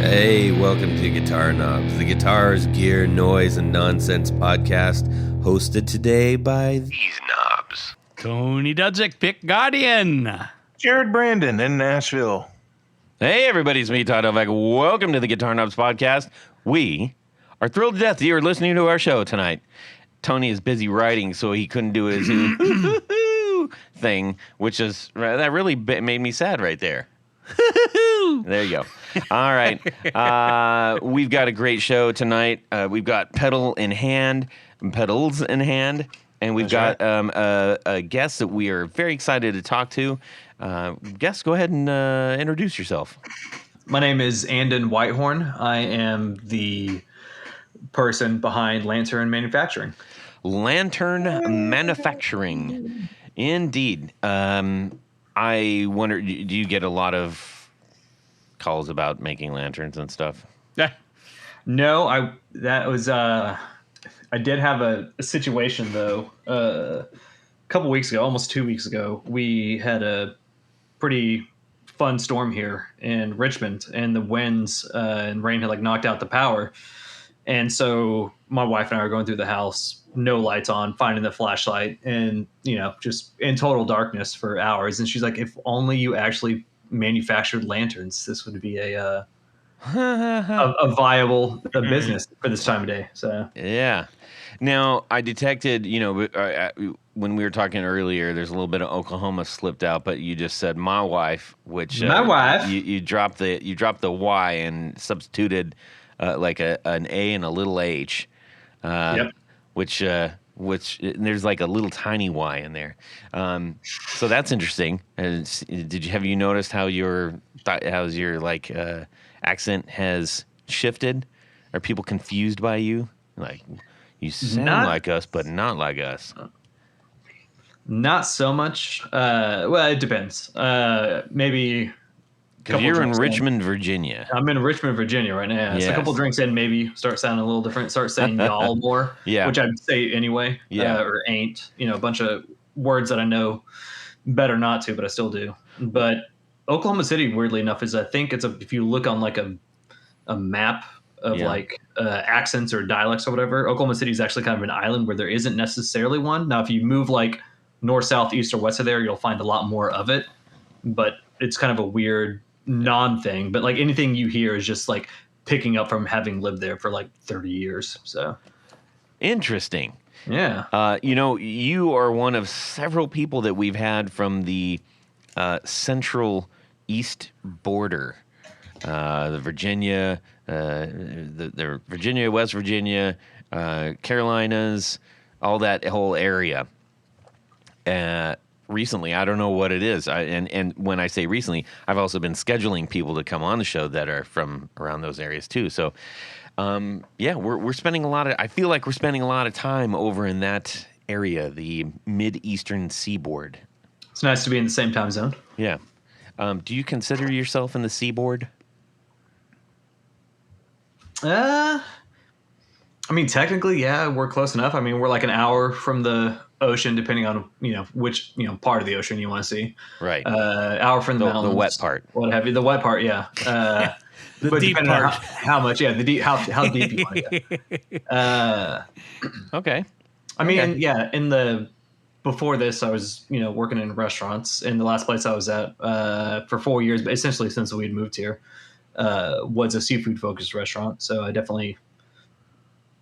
Hey, welcome to Guitar Knobs, the guitars, gear, noise, and nonsense podcast, hosted today by these knobs. Tony Dudzik, Pick Guardian. Jared Brandon in Nashville. Hey, everybody, it's me, Todd. Novak. Welcome to the Guitar Knobs podcast. We are thrilled to death you're listening to our show tonight. Tony is busy writing, so he couldn't do his thing, which is, that really made me sad right there. There you go. All right. We've got a great show tonight. We've got pedals in hand, and we've got a guest that we are very excited to talk to. Guest, go ahead and introduce yourself. My name is Andon Whitehorn. I am the person behind Lantern Manufacturing. Lantern Manufacturing. Indeed. I wonder, do you get a lot of calls about making lanterns and stuff? No, I did have a situation though. A couple weeks ago, almost 2 weeks ago, we had a pretty fun storm here in Richmond, and the winds and rain had knocked out the power. And so my wife and I were going through the house, no lights on, finding the flashlight, and just in total darkness for hours. And she's like, "If only you actually manufactured lanterns, this would be a viable business for this time of day." So yeah. Now I detected, when we were talking earlier, there's a little bit of Oklahoma slipped out, but you just said my wife, which my wife. You dropped the Y and substituted like an A and a little H. Yep. Which there's like a little tiny Y in there. So that's interesting. Have you noticed how your accent has shifted? Are people confused by you? Like, you sound like us, but not like us. Not so much. Well, it depends. Maybe. Because you're in Richmond, Virginia. I'm in Richmond, Virginia right now. Yes. So a couple drinks in, maybe start sounding a little different. Start saying y'all more, yeah, which I'd say anyway. Yeah, or ain't. A bunch of words that I know better not to, but I still do. But Oklahoma City, weirdly enough, is if you look on a map of accents or dialects or whatever, Oklahoma City is actually kind of an island where there isn't necessarily one. Now, if you move north, south, east, or west of there, you'll find a lot more of it. But it's kind of a weird non-thing, but anything you hear is just picking up from having lived there for 30 years. So interesting. Yeah. You are one of several people that we've had from the central east border, the Virginia, the Virginia, West Virginia, Carolinas, all that whole area. Recently, I don't know what it is. And when I say recently, I've also been scheduling people to come on the show that are from around those areas too. So, we're spending I feel like we're spending a lot of time over in that area, the mid-eastern seaboard. It's nice to be in the same time zone. Yeah. Do you consider yourself in the seaboard? Technically, yeah, we're close enough. We're an hour from the ocean, depending on which part of the ocean you want to see. Right. Hour from the mountains, the wet part. What have you? The wet part, yeah. The deep part. How much? Yeah, the deep. How deep you want to go. Okay. Before this, I was working in restaurants, and the last place I was at for 4 years, but essentially since we had moved here, was a seafood focused restaurant. So I definitely.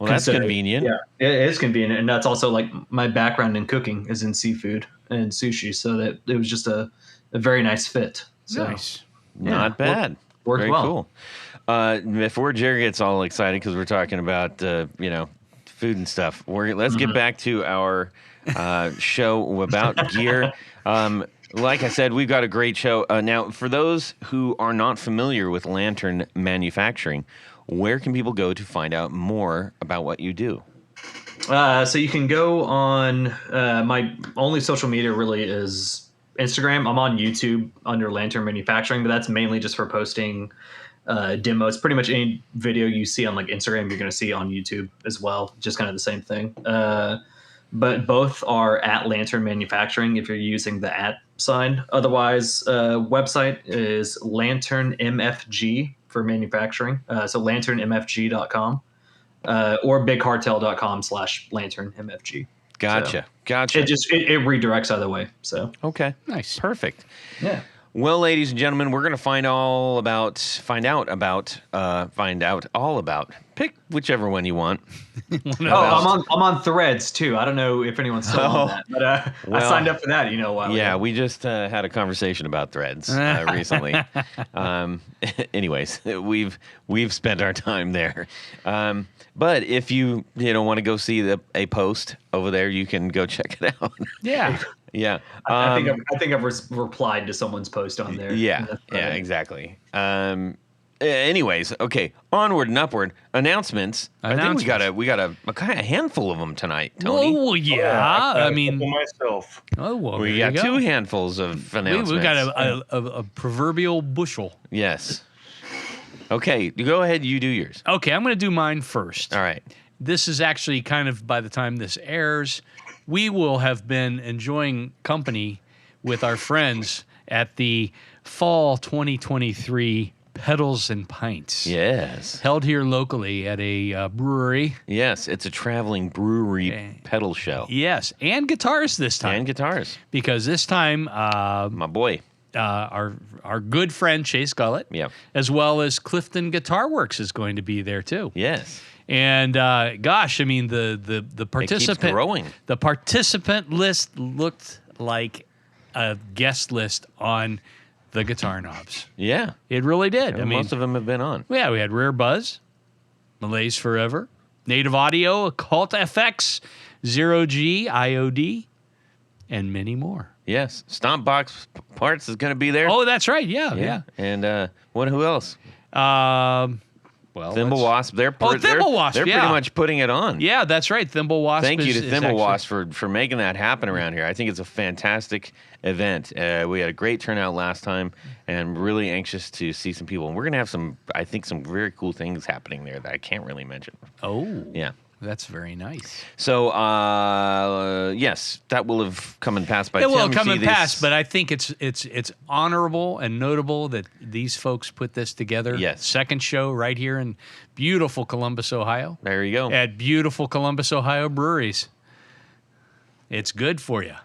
Well, that's convenient. Yeah, it is convenient, and that's also my background in cooking is in seafood and sushi, so that it was just a very nice fit. So, nice, not bad, worked very well. Cool. Before Jerry gets all excited because we're talking about food and stuff, let's get back to our show about gear. Like I said, we've got a great show. Now, for those who are not familiar with lantern manufacturing, where can people go to find out more about what you do? So you can go on my only social media really is Instagram. I'm on YouTube under Lantern Manufacturing, but that's mainly just for posting demos. Pretty much any video you see on Instagram, you're going to see on YouTube as well. Just kind of the same thing. But both are at Lantern Manufacturing if you're using the @ sign. Otherwise, website is lanternmfg for manufacturing. So lanternmfg.com or bigcartel.com/lanternmfg. Gotcha. It redirects either way. So Okay. Nice. Perfect. yeah. Well, ladies and gentlemen, we're going to find all about. Pick whichever one you want. I'm on Threads too. I don't know if anyone's still on that, but I signed up for that. A while ago. We just had a conversation about Threads recently. Anyways, we've spent our time there. But if you want to go see a post over there, you can go check it out. Yeah. Yeah. I think I've replied to someone's post on there. Yeah, exactly. Anyways, okay, onward and upward. Announcements. I think we got a kind of handful of them tonight, Tony. Oh yeah. I mean, myself. oh well. We got two handfuls of announcements. We got a proverbial bushel. Yes. Okay, you go ahead. You do yours. Okay, I'm going to do mine first. All right. This is actually kind of, by the time this airs, we will have been enjoying company with our friends at the Fall 2023 Pedals and Pints. Yes. Held here locally at a brewery. Yes, it's a traveling brewery pedal show. Yes, and guitars this time. And guitars. Because this time, My boy. our good friend Chase Gullett, as well as Clifton Guitar Works is going to be there too. Yes. And gosh, I mean the participant keeps growing. The participant list looked like a guest list on the Guitar Knobs. Yeah. It really did. I mean, most of them have been on. Yeah, we had Rare Buzz, Malaise Forever, Native Audio, Occult FX, Zero G, IOD, and many more. Yes. Stomp Box Parts is going to be there. Oh, that's right. Yeah. And who else? Well, Thimble Wasp. They're Thimble Wasp. They're pretty much putting it on. Yeah, that's right. Thimble Wasp. Thank you to Thimble Wasp for making that happen around here. I think it's a fantastic event. We had a great turnout last time, and really anxious to see some people. And we're gonna have some very cool things happening there that I can't really mention. Oh, yeah. That's very nice. So, yes, that will have come and passed by. It will come and pass, but I think it's honorable and notable that these folks put this together. Yes. Second show right here in beautiful Columbus, Ohio. There you go. At beautiful Columbus, Ohio breweries. It's good for you.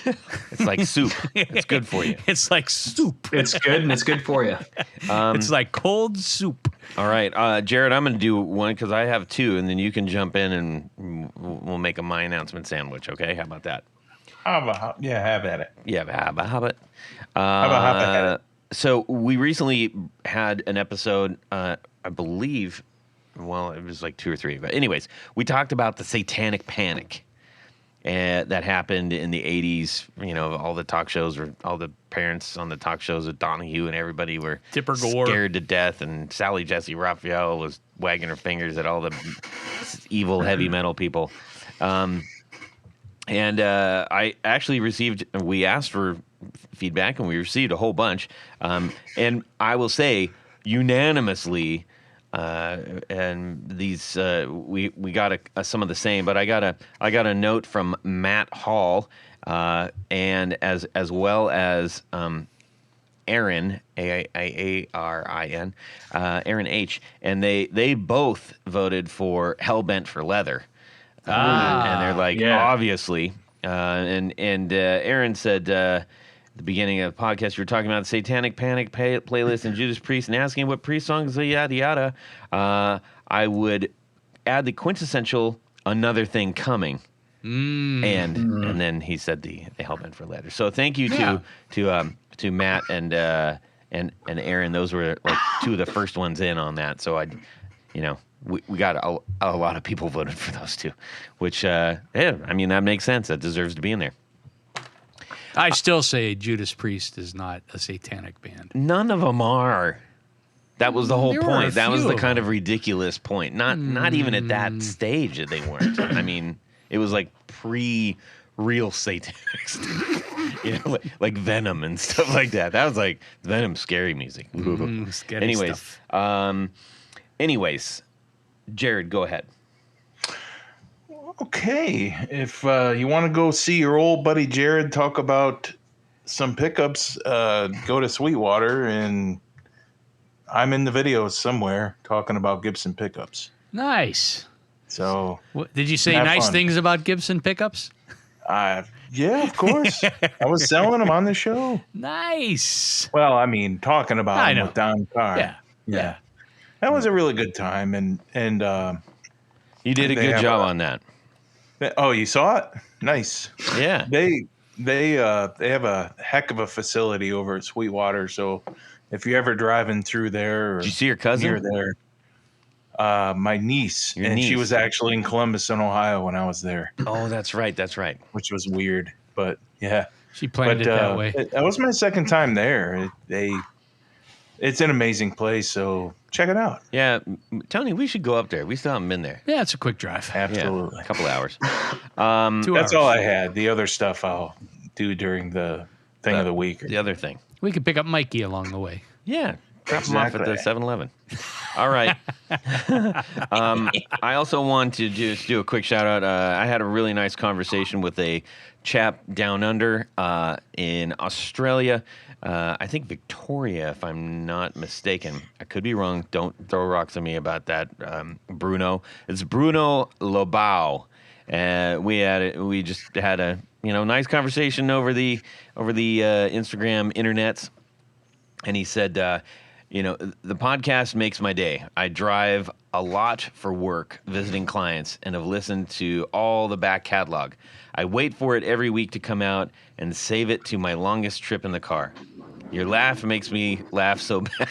It's like soup. It's good for you. It's like soup. It's good and it's good for you. It's like cold soup. All right, Jared, I'm going to do one because I have two, and then you can jump in and we'll make a my announcement sandwich. Okay, how about that? Have at it. Yeah, how about it? Have it. So we recently had an episode, I believe. Well, it was like 2 or 3, but anyways, we talked about the Satanic Panic. That happened in the 80s. All the talk shows were, all the parents on the talk shows with Donahue and everybody were Tipper Gore. Scared to death. And Sally Jesse Raphael was wagging her fingers at all the evil heavy metal people. And I actually we asked for feedback and we received a whole bunch. And I will say unanimously, and these we got some of the same, but I got a note from Matt Hall, and as well as Aaron Aarin, Aaron H, and they both voted for Hellbent for Leather, and they're like obviously, and Aaron said. The beginning of the podcast, you were talking about the Satanic Panic playlist and Judas Priest and asking what Priest songs, yada, yada. I would add the quintessential Another Thing Coming. And then he said the Hellbent for Leather. So thank you to Matt and Aaron. Those were like two of the first ones in on that. So we got a lot of people voted for those two, which, that makes sense. That deserves to be in there. I still say Judas Priest is not a satanic band. None of them are. That was the whole point. That was the kind of ridiculous point. Not even at that stage that they weren't. I mean, it was like pre-real satanic stuff. Like Venom and stuff like that. That was like Venom scary music. Scary stuff. Anyways, Jared, go ahead. Okay, if you want to go see your old buddy Jared talk about some pickups, go to Sweetwater, and I'm in the videos somewhere talking about Gibson pickups. Nice. So Did you say have nice fun. things about Gibson pickups? Yeah, of course. I was selling them on the show. Nice. Well, I mean, talking about I them know. with Don Carr. Yeah. That was a really good time, and You did a They good have job on that. oh, you saw it? Nice. Yeah. They have a heck of a facility over at Sweetwater. So if you're ever driving through there, or Did you see your cousin? near there, my niece, Your and she niece. was actually in Columbus, in Ohio, when I was there, Oh, that's right. That's right. which was weird, but yeah. She planned it that way. That was my second time there. It's an amazing place, so check it out. Yeah, Tony, we should go up there. We still haven't been there. Yeah, it's a quick drive. Absolutely. Yeah, a couple hours. 2 That's hours. all I had. The other stuff I'll do during the thing of the week. The other thing. We could pick up Mikey along the way. Yeah, drop them off at the Exactly. 7-Eleven. All right. I also want to just do a quick shout out. I had a really nice conversation with a chap down under in Australia. I think Victoria, if I'm not mistaken. I could be wrong. Don't throw rocks at me about that, Bruno. It's Bruno Lobau. We just had a nice conversation over the Instagram internets, and he said, the podcast makes my day. I drive a lot for work, visiting clients, and have listened to all the back catalog. I wait for it every week to come out and save it to my longest trip in the car. Your laugh makes me laugh so bad.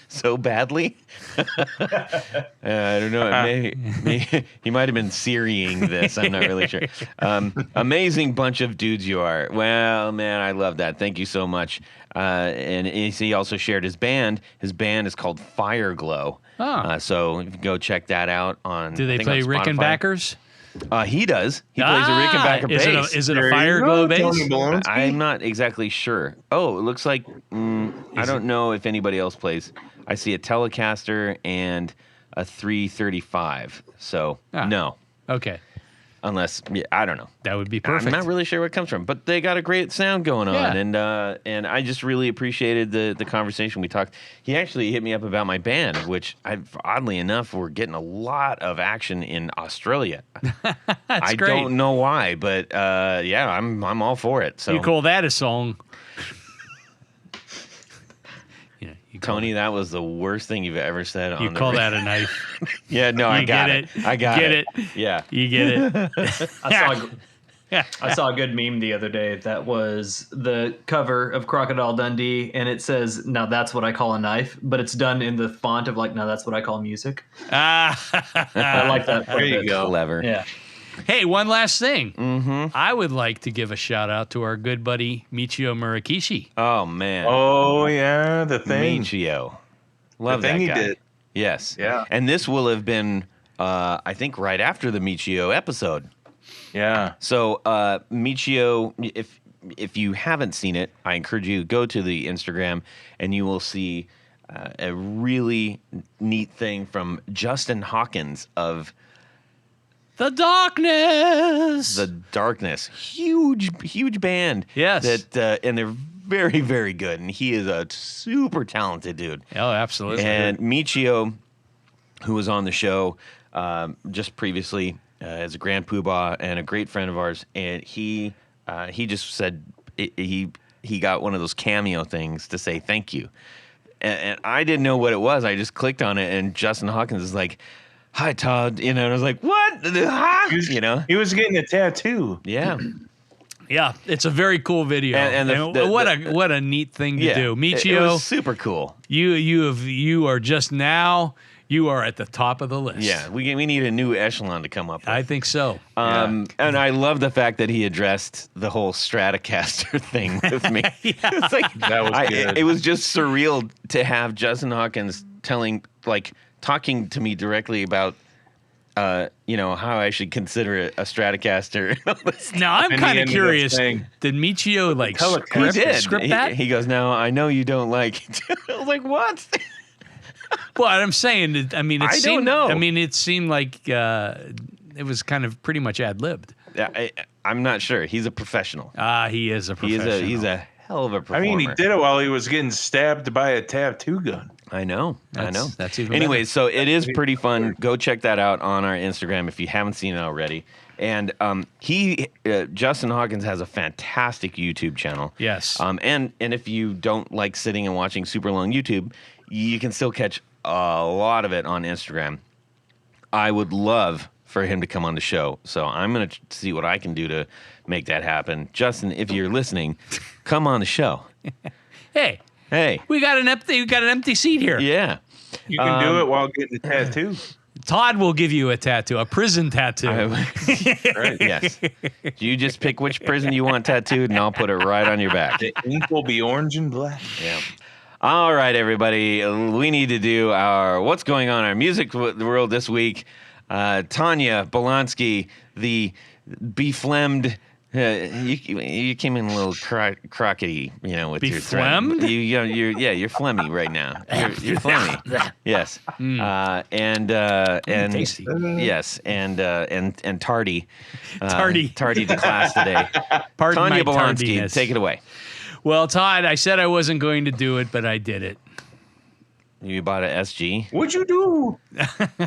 So badly? I don't know. Maybe he might have been Syriing this. I'm not really sure. Amazing bunch of dudes you are. Well, man, I love that. Thank you so much. And he also shared his band. His band is called Fireglow. Oh. So you can go check that out on. Do they I think play on Rickenbackers? He does. He plays a Rickenbacker bass. Is it a There you Fireglow go, bass? Tony Balonski. I'm not exactly sure. Oh, it looks like I don't know if anybody else plays. I see a Telecaster and a 335. So no, Okay. unless I don't know. That would be perfect. I'm not really sure where it comes from, but they got a great sound going on, and I just really appreciated the conversation we talked. He actually hit me up about my band, which oddly enough, we're getting a lot of action in Australia. I great. don't know why, but yeah, I'm all for it. So You call that a song? Tony, that was the worst thing you've ever said on You the call radio. that a knife? Yeah, no, I You got get it. it. I got Get it. it. Yeah. You get it? I saw a good meme the other day that was the cover of Crocodile Dundee, and it says, "Now that's what I call a knife," but it's done in the font of "Now that's what I call music." I like that. There you go. Clever. Yeah. Hey, one last thing. Mm-hmm. I would like to give a shout out to our good buddy Michio Murakishi. Oh man. Oh yeah, the thing. Michio. Love The thing that he guy. did. Yes. Yeah. And this will have been, I think, right after the Michio episode. Yeah. So Michio, if you haven't seen it, I encourage you to go to the Instagram and you will see a really neat thing from Justin Hawkins of The Darkness. The Darkness. Huge band. Yes. That and they're very, very good. And he is a super talented dude. Oh, absolutely. And Michio, who was on the show just previously, is a grand poobah and a great friend of ours. And he just said he got one of those cameo things to say thank you. And I didn't know what it was. I just clicked on it, and Justin Hawkins is like, "Hi, Todd." And I was like, "What?" He was getting a tattoo. Yeah. Yeah, it's a very cool video. And what a neat thing to Yeah. do. It Michio, was super cool. you are just now, you are at the top of the list. Yeah, we need a new echelon to come up with. I think so. And I love the fact that he addressed the whole Stratocaster thing with me. It's like, That was good. It was just surreal to have Justin Hawkins talking to me directly about, how I should consider a Stratocaster. Now, I'm And kind the of end of curious. this thing. Did Michio Telecaster. He did. script that? He goes, "No, I know you don't like it." I was like, "What?" Well, I'm saying, I mean, I don't know. I mean, it seemed like it was kind of pretty much ad libbed. I'm not sure. He's a professional. He is a professional. He's a hell of a performer. I mean, he did it while he was getting stabbed by a tattoo gun. I know. That's even Anyways, so it is pretty fun. Go check that out on our Instagram if you haven't seen it already. And Justin Hawkins has a fantastic YouTube channel. Yes. And if you don't like sitting and watching super long YouTube, you can still catch a lot of it on Instagram. I would love for him to come on the show. So I'm going to see what I can do to make that happen. Justin, if you're listening, come on the show. Hey, we got an empty seat here. Yeah. You can do it while getting a tattoo. Todd will give you a tattoo, a prison tattoo. Right. Yes. You just pick which prison you want tattooed, and I'll put it right on your back. The ink will be orange and black. Yeah. All right, everybody. We need to do our what's going on in our music world this week. Tanya Bolonsky, the beflemmed. You came in a little crockety, with your thread. You're phlegmy right now. You're phlegmy. Yes. And tasty. Yes, and tardy. Tardy to class today. Pardon Tanya my Bolonsky, tardiness. take it away. Well, Todd, I said I wasn't going to do it, but I did it. You bought a SG? What'd you do?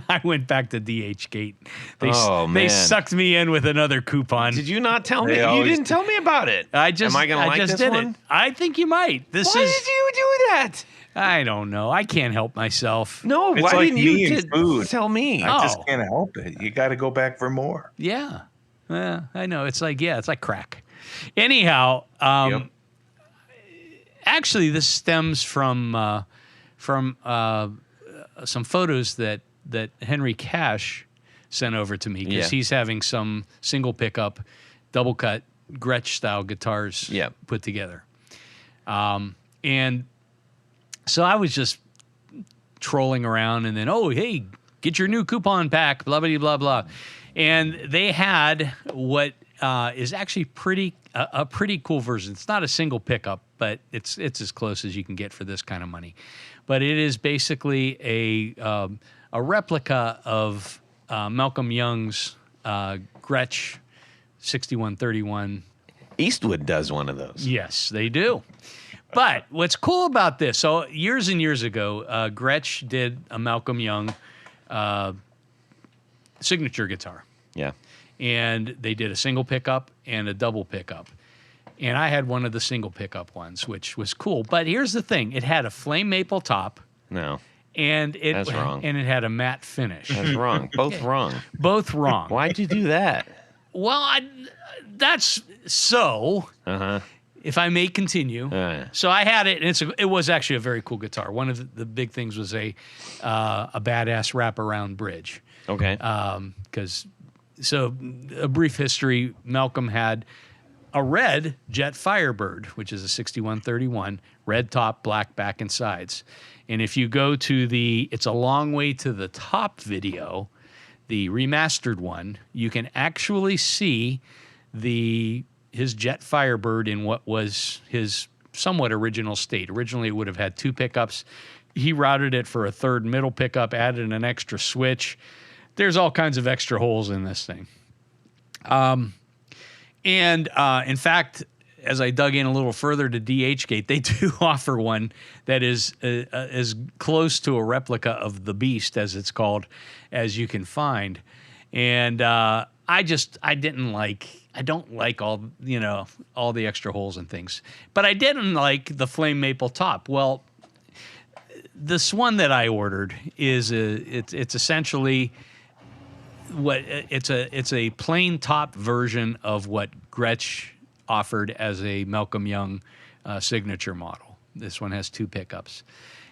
I went back to DH Gate. They man. sucked me in with another coupon. Did you not tell me? You didn't tell me about it. Am I going to like this did one? it. I think you might. Why did you do that? I don't know. I can't help myself. No, It's why like didn't me you and food. tell me? I just can't help it. You got to go back for more. Yeah. I know. It's like crack. Anyhow, actually, this stems from some photos that Henry Cash sent over to me because he's having some single pickup, double cut Gretsch style guitars put together. And so I was just trolling around, and then hey, get your new coupon pack, blah blah blah blah, and they had what is actually a pretty cool version. It's not a single pickup, but it's as close as you can get for this kind of money. But it is basically a replica of Malcolm Young's Gretsch 6131. Eastwood does one of those. Yes, they do. But what's cool about this, so years and years ago, Gretsch did a Malcolm Young signature guitar. Yeah. And they did a single pickup and a double pickup. And I had one of the single pickup ones, which was cool. But here's the thing. It had a flame maple top. No. And That's wrong. And it had a matte finish. That's wrong. Both wrong. Both wrong. Why'd you do that? Well, that's so. Uh-huh. If I may continue. So I had it, and it was actually a very cool guitar. One of the big things was a badass wraparound bridge. Okay. So a brief history, Malcolm had a red Jet Firebird, which is a 6131, red top, black back and sides. And if you go to It's a Long Way to the Top video, the remastered one, you can actually see his Jet Firebird in what was his somewhat original state. Originally, it would have had two pickups. He routed it for a third middle pickup, added an extra switch. There's all kinds of extra holes in this thing. In fact, as I dug in a little further to DHgate, they do offer one that is as close to a replica of the Beast, as it's called, as you can find. And I don't like all the extra holes and things. But I didn't like the flame maple top. Well, this one that I ordered is it's essentially it's a plain top version of what Gretsch offered as a Malcolm Young signature model. This one has two pickups.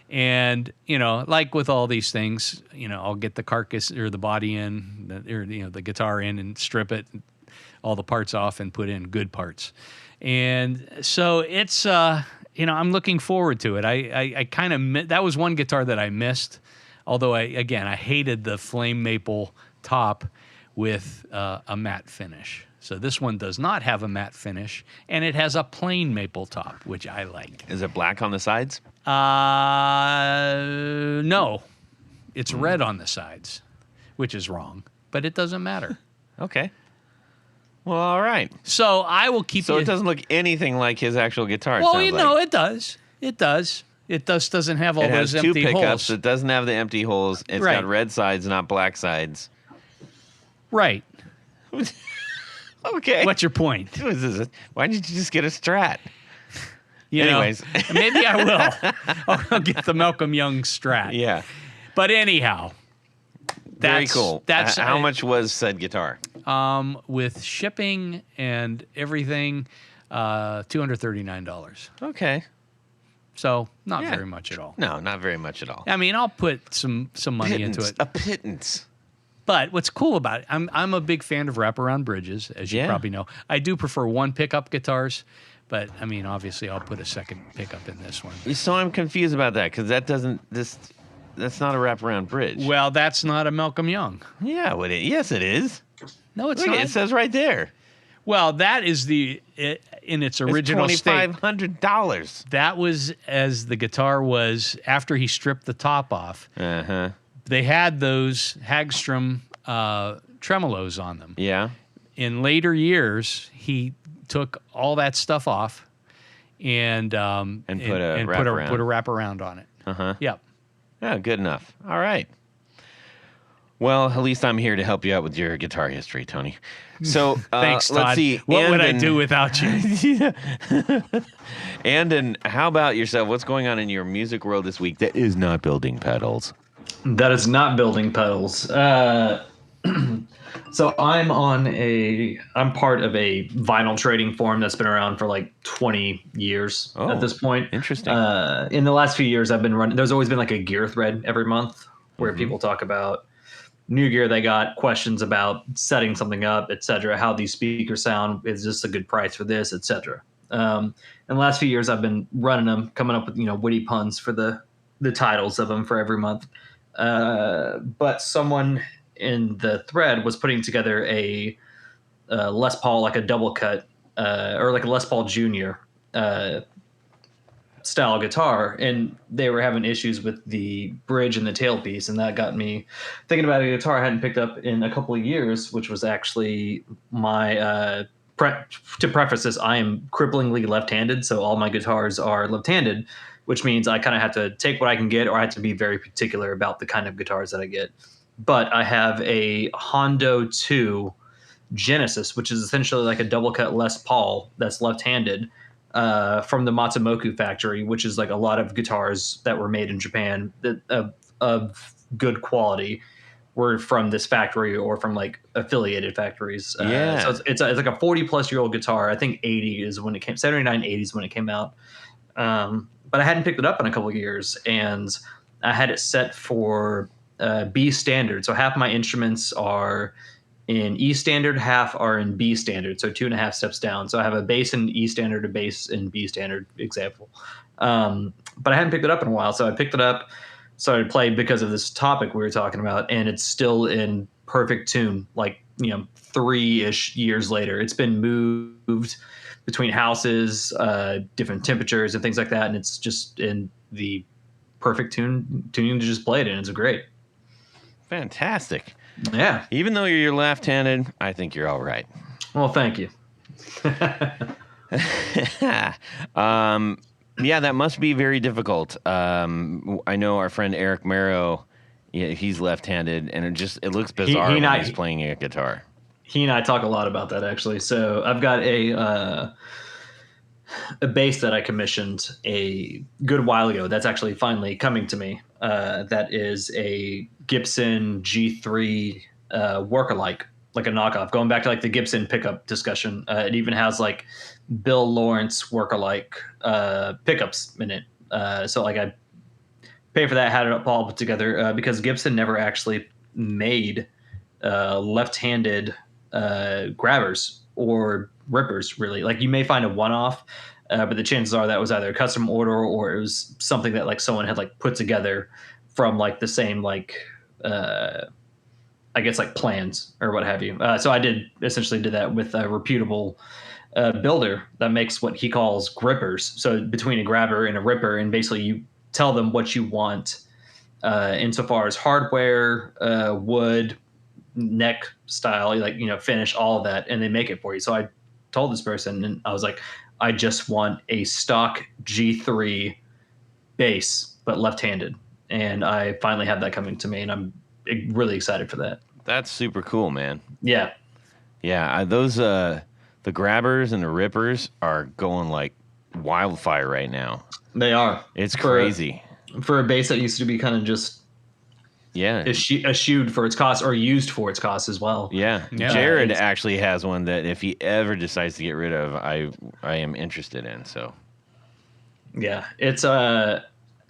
And, like with all these things, I'll get the carcass or the body in, the guitar in and strip it, all the parts off and put in good parts. And so it's, I'm looking forward to it. I kind of, that was one guitar that I missed. Although I hated the flame maple top with a matte finish. So this one does not have a matte finish, and it has a plain maple top, which I like. Is it black on the sides? No. It's red on the sides, which is wrong, but it doesn't matter. Okay. Well, all right. So I will keep So it doesn't look anything like his actual guitar. Well, it does. It does. It doesn't have all It has those two empty pickups. holes. It doesn't have the empty holes. It's Right. got red sides, not black sides. Right. Okay. What's your point? Why didn't you just get a Strat? You know, Anyways. maybe I will. I'll get the Malcolm Young Strat. Yeah. But anyhow, Very cool. That's how much was said guitar? With shipping and everything, $239. Okay. So not Yeah. very much at all. No, not very much at all. I mean, I'll put some money into it. A pittance. But what's cool about it, I'm a big fan of wraparound bridges, as you Yeah. probably know. I do prefer one pickup guitars, but I mean, obviously, I'll put a second pickup in this one. So I'm confused about that because that's not a wraparound bridge. Well, that's not a Malcolm Young. Yeah, yes, it is. No, it's Look, not. it says right there. Well, that is in its original it's state. $2,500. That was as the guitar was after he stripped the top off. Uh-huh. They had those Hagstrom tremolos on them. Yeah. In later years, he took all that stuff off and put a wraparound on it. Uh-huh. Yep. Yeah, good enough. All right. Well, at least I'm here to help you out with your guitar history, Tony. So Thanks, Todd. let's see. What would I do without you? Andon, how about yourself? What's going on in your music world this week that is not building pedals? That is not building pedals. So I'm part of a vinyl trading forum that's been around for like 20 years at this point. Interesting. In the last few years, I've been running. There's always been like a gear thread every month where people talk about new gear they got, questions about setting something up, etc. How these speakers sound, is this a good price for this, etc. In the last few years, I've been running them, coming up with witty puns for the titles of them for every month. But someone in the thread was putting together a Les Paul, like a double cut, or like a Les Paul Junior style guitar, and they were having issues with the bridge and the tailpiece, and that got me thinking about a guitar I hadn't picked up in a couple of years, which was actually my to preface this, I am cripplingly left-handed, so all my guitars are left-handed, which means I kind of have to take what I can get, or I have to be very particular about the kind of guitars that I get. But I have a Hondo 2 Genesis, which is essentially like a double cut Les Paul that's left-handed, from the Matsumoku factory, which is like a lot of guitars that were made in Japan that of good quality were from this factory or from like affiliated factories. So it's like a 40-plus-year-old guitar. I think 80 is when it came, 79, 80 is when it came out. But I hadn't picked it up in a couple of years, and I had it set for B standard. So half my instruments are in E standard, half are in B standard, so 2.5 steps down. So I have a bass in E standard, a bass in B standard example. But I hadn't picked it up in a while, so I picked it up, started to play because of this topic we were talking about, and it's still in perfect tune, like 3-ish years later. It's been moved between houses, different temperatures and things like that, and it's just in the perfect tuning to just play it in. It's great. Fantastic. Yeah. Even though you're left-handed, I think you're all right. Well, thank you. Yeah, that must be very difficult. I know our friend Eric Marrow, he's left-handed, and it looks bizarre when he's playing a guitar. He and I talk a lot about that, actually. So I've got a bass that I commissioned a good while ago that's actually finally coming to me. That is a Gibson G3 work-alike, like a knockoff. Going back to like the Gibson pickup discussion, it even has like Bill Lawrence work-alike pickups in it. So like I paid for that, had it all put together because Gibson never actually made left-handed grabbers or rippers, really. Like you may find a one-off, but the chances are that was either a custom order or it was something that like someone had like put together from like the same like I guess like plans or what have you. So I essentially did that with a reputable builder that makes what he calls grippers. So between a grabber and a ripper, and basically you tell them what you want insofar as hardware, wood, neck style, like finish, all of that, and they make it for you. So I told this person, and I was like, I just want a stock G3 bass, but left-handed. And I finally have that coming to me, and I'm really excited for that. That's super cool, man. Yeah. Yeah, those the grabbers and the rippers are going like wildfire right now. They are. It's crazy. For a bass that used to be kind of just eschewed for its cost, or used for its cost as well. Yeah. Jared actually has one that if he ever decides to get rid of, I am interested in. So yeah, it's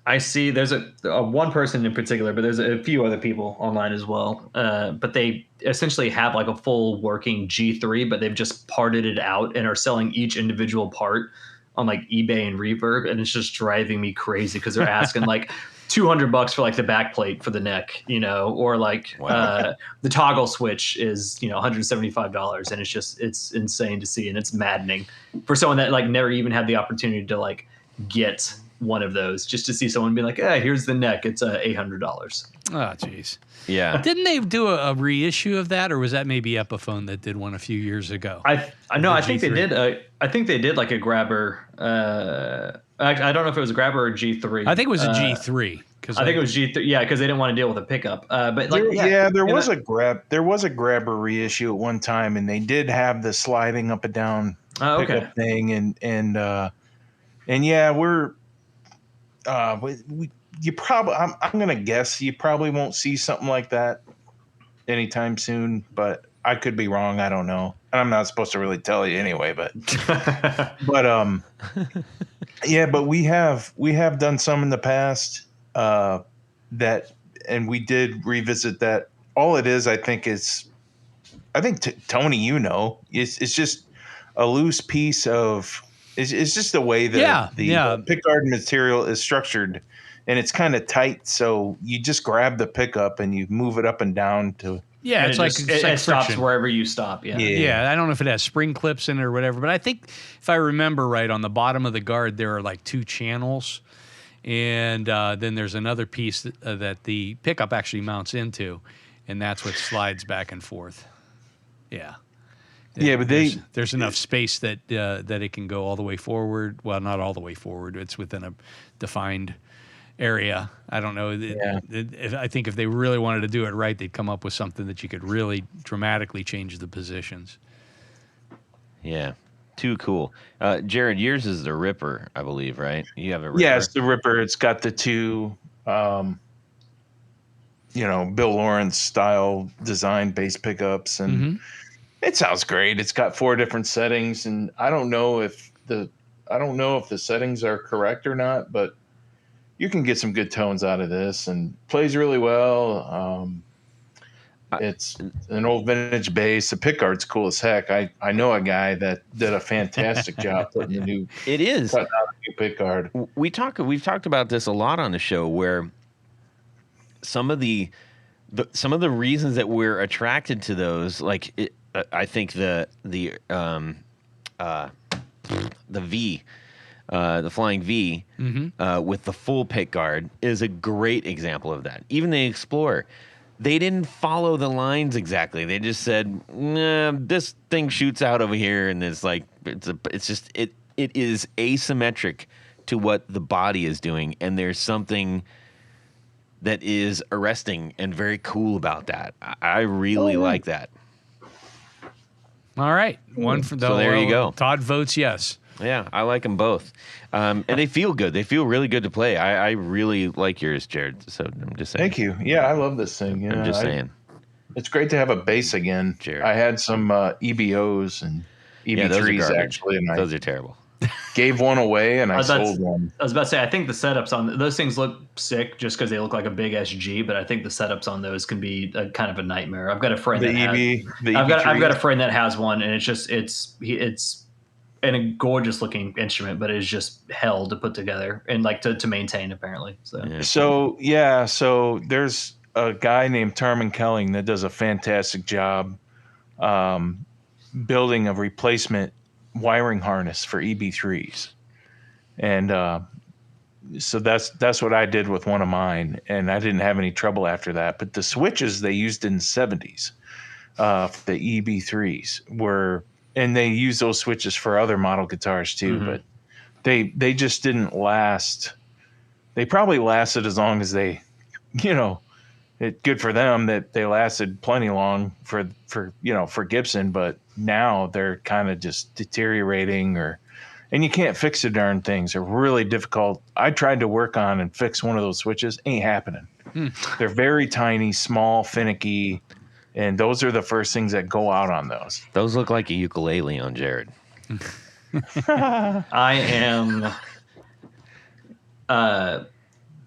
I see there's a one person in particular, but there's a few other people online as well. But they essentially have like a full working G3, but they've just parted it out and are selling each individual part on like eBay and Reverb, and it's just driving me crazy because they're asking like $200 for like the back plate for the neck, or like the toggle switch is $175, and it's insane to see, and it's maddening for someone that like never even had the opportunity to like get one of those, just to see someone be like, here's the neck, it's $800. Oh, jeez. Yeah. Didn't they do a reissue of that, or was that maybe Epiphone that did one a few years ago? I think they did. I think they did like a grabber. I don't know if it was a grabber or G3. I think it was a G3. I think it was G3. Yeah, because they didn't want to deal with a pickup. But like, there was a grabber reissue at one time, and they did have the sliding up and down pickup thing, and yeah, we're. You probably, I'm gonna guess you probably won't see something like that anytime soon, but I could be wrong. I don't know. I'm not supposed to really tell you anyway, but yeah, but we have done some in the past that, and we did revisit that. All it is, I think Tony, it's just a loose piece of. It's just the way that the pickguard material is structured, and it's kind of tight. So you just grab the pickup and you move it up and down to. Yeah, it's like it stops wherever you stop. Yeah. I don't know if it has spring clips in it or whatever, but I think if I remember right, on the bottom of the guard there are like 2 channels, and then there's another piece that the pickup actually mounts into, and that's what slides back and forth. Yeah. Yeah, but there's enough space that it can go all the way forward. Well, not all the way forward. It's within a defined area. I don't know. I think if they really wanted to do it right, they'd come up with something that you could really dramatically change the positions. Yeah, too cool. Jared, yours is the Ripper, I believe, right? You have a Ripper. Yeah, it's the Ripper. It's got the 2, Bill Lawrence style design bass pickups, and it sounds great. It's got 4 different settings, and I don't know if the settings are correct or not, but you can get some good tones out of this, and plays really well. It's an old vintage bass. The pickguard's cool as heck. I know a guy that did a fantastic job putting cutting out a new pickguard. We've talked about this a lot on the show, where some of the reasons that we're attracted to those, like I think the V, the Flying V, with the full pick guard is a great example of that. Even the Explorer, they didn't follow the lines exactly. They just said, nah, this thing shoots out over here, and it's like it is asymmetric to what the body is doing, and there's something that is arresting and very cool about that. I really like that. All right. One for the. So there you go. Todd votes yes. Yeah, I like them both. And they feel good. They feel really good to play. I really like yours, Jared. So I'm just saying. Thank you. Yeah, I love this thing. I'm just saying. It's great to have a bass again. Jared. I had some EBOs and EB3s actually, and those are terrible. Gave one away, and I sold one. I was about to say, I think the setups on those things look sick just because they look like a big SG, but I think the setups on those can be kind of a nightmare. I've got a friend I've got a friend that has one, and it's a gorgeous looking instrument, but it's just hell to put together and like to maintain apparently. So there's a guy named Tarman Kelling that does a fantastic job building a replacement wiring harness for EB3s, and so that's what I did with one of mine, and I didn't have any trouble after that. But the switches they used in the 70s, the EB3s were, and they use those switches for other model guitars too, but they just didn't last. they probably lasted as long as they, good for them that they lasted plenty long for Gibson, but now they're kind of just deteriorating and you can't fix the darn things. They're really difficult. I tried to work on and fix one of those switches. Ain't happening. They're very tiny, small, finicky, and those are the first things that go out on those. Those look like a ukulele on Jared. I am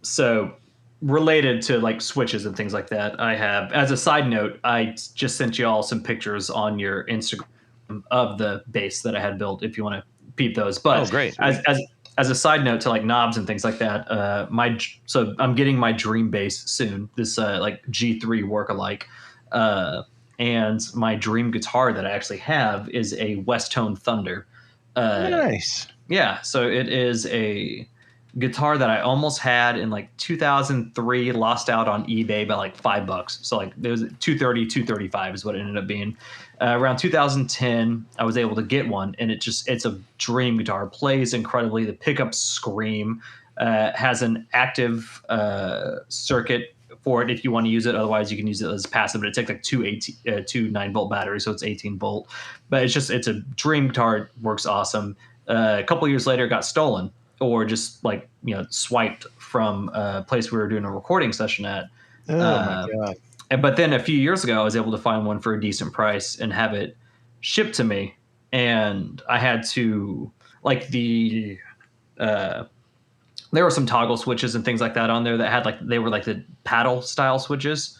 so related to like switches and things like that. I have, as a side note, I just sent you all some pictures on your Instagram of the bass that I had built if you want to peep those. But great. As a side note to like knobs and things like that, so I'm getting my dream bass soon, this like G3 work-alike. And my dream guitar that I actually have is a West Tone Thunder. Nice. Yeah, so it is a guitar that I almost had in like 2003, lost out on eBay by like $5. So like it was 230, 235 is what it ended up being. Around 2010, I was able to get one, and it's a dream guitar. Plays incredibly. The pickups scream. Has an active circuit for it if you want to use it. Otherwise, you can use it as passive. But it takes like two 9-volt batteries, so it's 18 volt. But it's a dream guitar. It works awesome. A couple years later, it got stolen, or just like swiped from a place we were doing a recording session at. Oh my god! But then a few years ago, I was able to find one for a decent price and have it shipped to me. And I had to there were some toggle switches and things like that on there that had they were like the paddle style switches,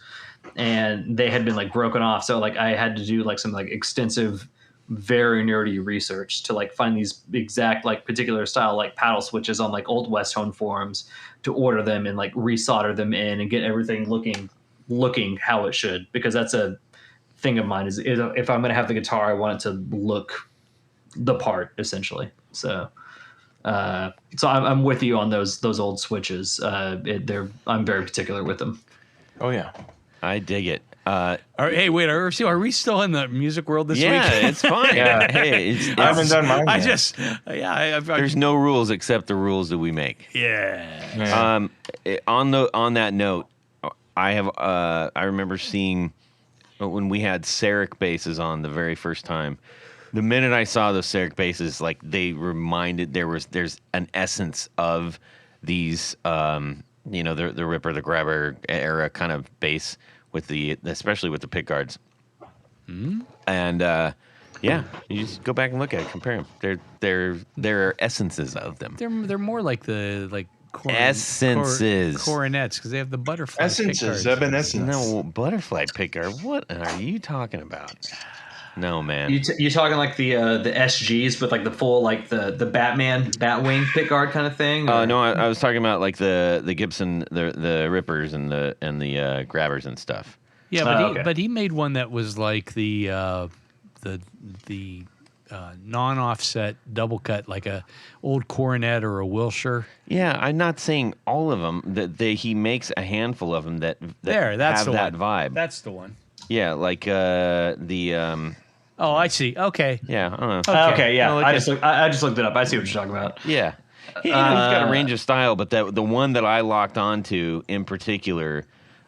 and they had been like broken off. So like I had to do like some like extensive, very nerdy research to like find these exact like particular style like paddle switches on like old West Tone forums to order them and like resolder them in and get everything looking how it should, because that's a thing of mine is if I'm going to have the guitar, I want it to look the part essentially. So I'm with you on those old switches. I'm very particular with them. Oh yeah, I dig it. Hey, wait, are we still in the music world this week? Yeah, it's fine. Yeah. Hey, I haven't done mine yet. there's no rules except the rules that we make. Yeah. On that note, I remember seeing when we had Sarek basses on the very first time. The minute I saw those Sarek basses, like they reminded there's an essence of these the Ripper, the Grabber era kind of bass especially with the pick guards. Mm-hmm. And you just go back and look at it, compare them. There are essences of them. They're more like the essences. Coronets, because they have the butterfly essences, pick evanescence. No, butterfly pick guard. What are you talking about? No, man. You talking like the SGs with like the full like the Batman Batwing pick guard kind of thing? No, I was talking about like the Gibson, the Rippers and the Grabbers and stuff. Yeah, but he made one that was like the non-offset double cut, like a old Coronet or a Wilshire. Yeah, I'm not saying all of them. He makes a handful of them that that's have that vibe. That's the one. Yeah, like the. Oh, I see. Okay. Yeah. I don't know. Okay. Yeah. I just looked it up. I see what you're talking about. Yeah. He's got a range of style, but the one that I locked onto in particular,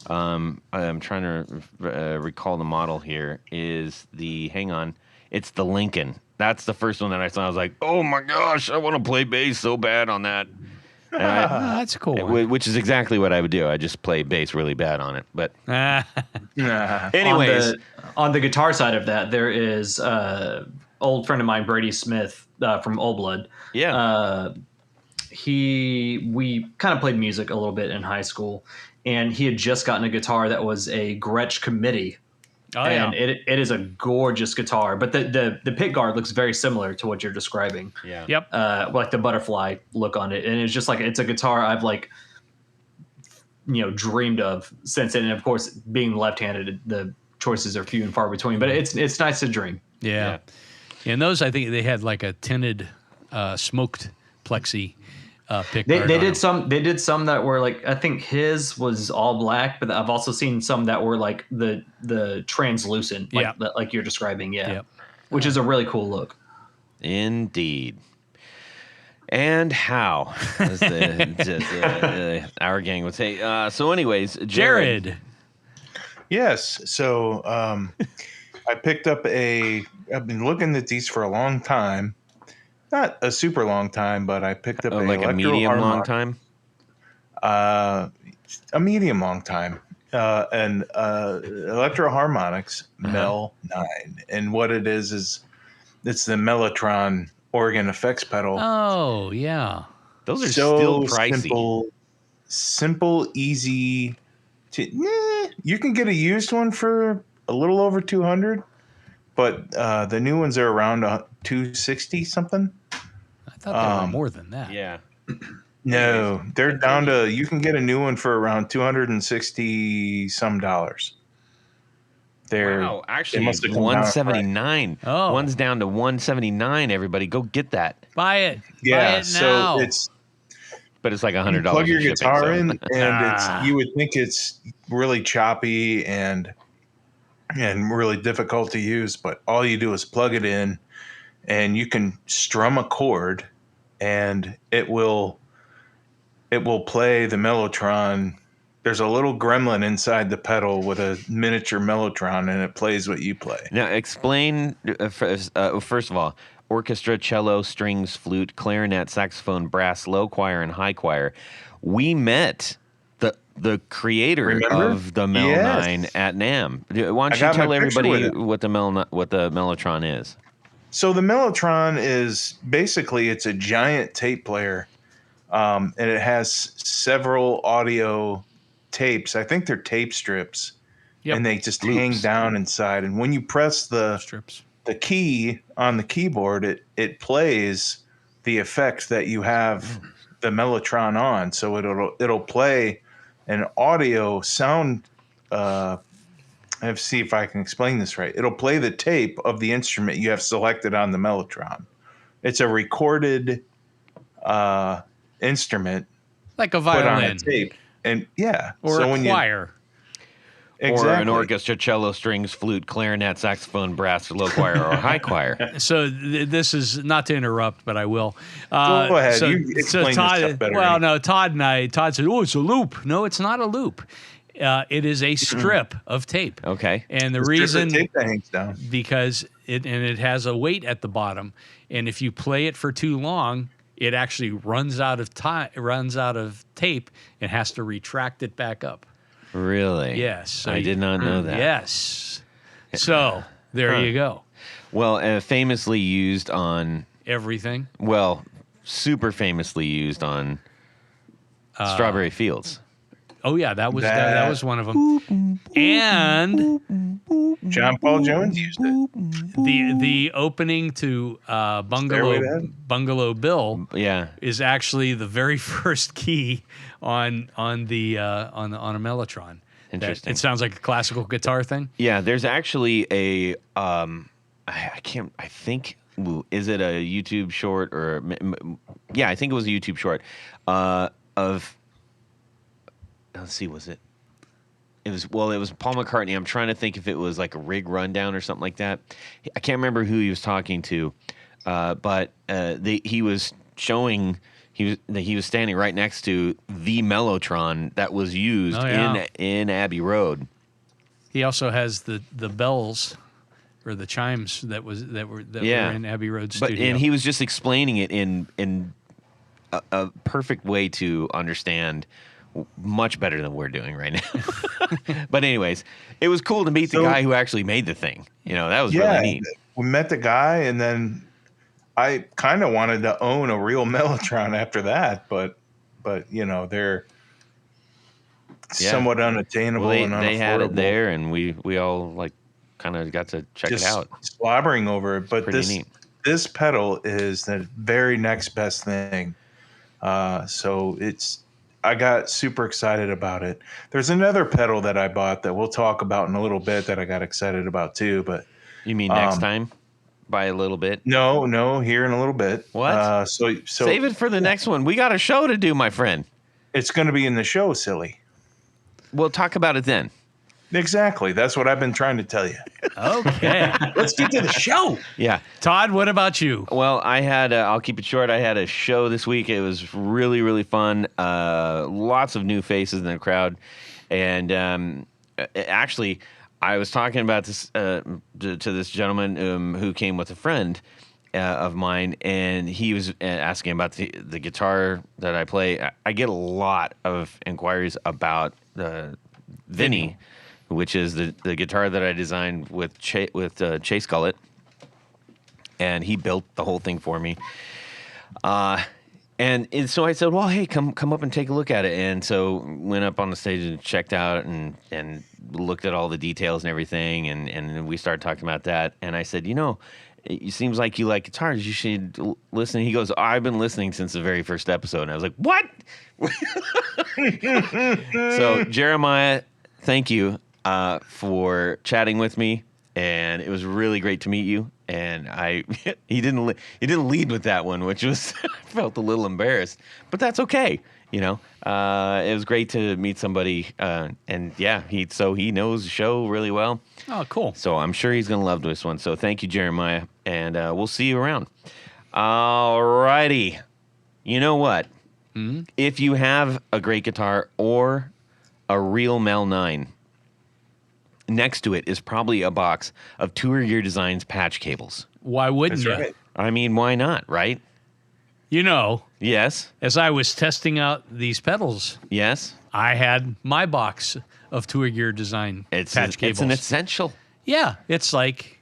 I'm trying to recall the model here, is it's the Lincoln. That's the first one that I saw. I was like, oh my gosh, I want to play bass so bad on that. That's a cool one. Which is exactly what I would do. I just play bass really bad on it. But anyways, on the guitar side of that, there is old friend of mine, Brady Smith from Old Blood. Yeah. We kind of played music a little bit in high school, and he had just gotten a guitar that was a Gretsch Committee. And it is a gorgeous guitar, but the pick guard looks very similar to what you're describing. Yeah. Yep. Like the butterfly look on it, and it's just like it's a guitar I've dreamed of since then. And of course, being left-handed, the choices are few and far between. But it's nice to dream. Yeah. And those, I think they had like a tinted, smoked plexi. Pick they did some that were like, I think his was all black, but I've also seen some that were like the translucent, like you're describing, which is a really cool look. Indeed. And how, as our gang would say. So anyways, Jared. Yes. So I picked up I've been looking at these for a long time. Not a super long time, but I picked up a medium long time? A medium long time. And Electro Harmonics Mel 9. And what it is it's the Mellotron organ effects pedal. Oh, yeah. Those are still pricey. Simple, easy. You can get a used one for a little over 200, but the new ones are around 260 something. I thought they were more than that. Yeah. No, they're down to, you can get a new one for around $260 some dollars. Wow, actually, 179. Oh, one's down to 179. Everybody, go get that. Buy it. Yeah, Buy it now. so but it's like $100. Plug your guitar in, and Ah. you would think it's really choppy and really difficult to use, but all you do is plug it in, and you can strum a chord, and it will play the Mellotron. There's a little gremlin inside the pedal with a miniature Mellotron, and it plays what you play. Now, explain, first of all, orchestra, cello, strings, flute, clarinet, saxophone, brass, low choir, and high choir. We met the creator of the Mel 9 at NAMM. Why don't you tell everybody what the Mellotron is? So the Mellotron is basically, it's a giant tape player, and it has several audio tapes. I think they're tape strips, and they just hang down inside. And when you press the key on the keyboard, it plays the effect that you have the Mellotron on. So it'll play an audio sound. I have to see if I can explain this right. It'll play the tape of the instrument you have selected on the Mellotron. It's a recorded instrument, like a violin, put on a tape. And or a choir, exactly. Or an orchestra, cello, strings, flute, clarinet, saxophone, brass, low choir, or high choir. So this is not to interrupt, but I will. Go ahead. You explain Todd, this stuff better. Well, no, Todd said, "Oh, it's a loop." No, it's not a loop. It is a strip of tape. Okay. And the reason tape that hangs down because it has a weight at the bottom, and if you play it for too long, it actually runs out of tape and has to retract it back up. Really? Yes. So I did not know that. Yes. So there you go. Well, famously used on everything. Well, super famously used on Strawberry Fields. Oh yeah, that was one of them. And John Paul Jones used it. The opening to Bungalow Bill, is actually the very first key on a Mellotron. Interesting. It sounds like a classical guitar thing. Yeah, there's actually a is it a YouTube short or I think it was a YouTube short of. Let's see, was it? It was Paul McCartney. I'm trying to think if it was like a rig rundown or something like that. I can't remember who he was talking to, but he was showing he was standing right next to the Mellotron that was used in Abbey Road. He also has the bells or the chimes that were in Abbey Road studio. And he was just explaining it in a perfect way to understand. Much better than we're doing right now. But anyways, it was cool to meet the guy who actually made the thing. That was really neat. We met the guy, and then I kind of wanted to own a real Mellotron after that, but they're somewhat unattainable and unaffordable. They had it there, and we all like kind of got to check it out. Slobbering over it, but this pedal is the very next best thing. So I got super excited about it. There's another pedal that I bought that we'll talk about in a little bit that I got excited about too. But you mean next time? By a little bit? No, here in a little bit. What? So save it for the next one. We got a show to do, my friend. It's going to be in the show, silly. We'll talk about it then. Exactly. That's what I've been trying to tell you. Okay. Let's get to the show. Yeah. Todd, what about you? Well, I had, I'll keep it short. I had a show this week. It was really, really fun. Lots of new faces in the crowd. And actually, I was talking about this to this gentleman who came with a friend of mine, and he was asking about the guitar that I play. I get a lot of inquiries about Vinny, which is the guitar that I designed with Chase Gullett, and he built the whole thing for me. And so I said, well, hey, come up and take a look at it. And so went up on the stage and checked out and looked at all the details and everything, and we started talking about that. And I said, it seems like you like guitars. You should listen. He goes, I've been listening since the very first episode. And I was like, what? So, Jeremiah, thank you for chatting with me. And it was really great to meet you. And he didn't lead with that one, which was I felt a little embarrassed, but that's okay. It was great to meet somebody. And yeah, he knows the show really well. Oh, cool. So I'm sure he's going to love this one. So thank you, Jeremiah. And we'll see you around. All righty. You know what? Mm-hmm. If you have a great guitar or a real Mel 9, next to it is probably a box of Tour Gear Designs patch cables. Why wouldn't That's you? right. I mean, why not, right? Yes, Yes. as I was testing out these pedals, Yes. I had my box of Tour Gear Design patch cables. It's an essential. Yeah, it's like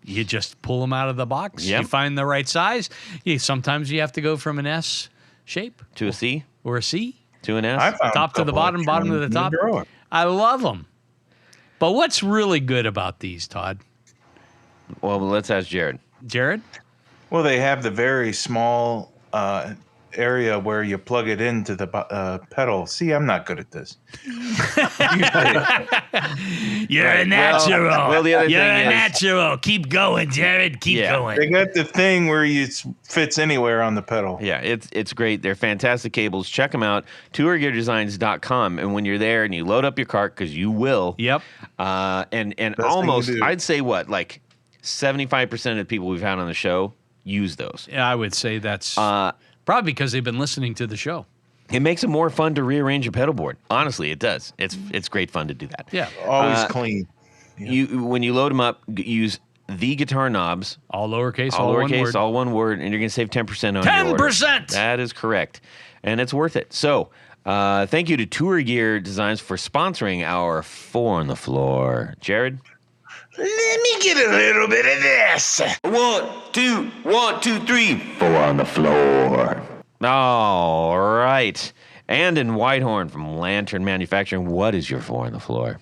you just pull them out of the box. Yep. You find the right size. Sometimes you have to go from an S shape To a C, or a C, to an S. I found top to the a couple bottom, bottom to the in the top. drawer. I love them. But what's really good about these, Todd? Well, let's ask Jared. Jared? Well, they have the very small area where you plug it into the pedal. See, I'm not good at this. You're Right. a natural. Well, the other You're thing a is- natural. Keep going, Jared. Keep Yeah. going. They got the thing where it fits anywhere on the pedal. Yeah, it's great. They're fantastic cables. Check them out. TourGearDesigns.com. And when you're there and you load up your cart, because you will. Yep. And thing almost, to do. I'd say what, like 75% of the people we've had on the show use those. Yeah, I would say that's probably because they've been listening to the show. It makes it more fun to rearrange a pedal board. Honestly, it does. It's great fun to do that. Yeah. Always clean. When you load them up, use the guitar knobs, All lowercase, all all one lowercase, word. all one word, and you're going to save 10% on your order. 10%! That is correct. And it's worth it. So, thank you to Tour Gear Designs for sponsoring our Four on the Floor. Jared? Let me get a little bit of this. 1, 2, 3. Four on the floor. All right. Andon Whitehorn from Lantern Manufacturing. What is your Four on the Floor?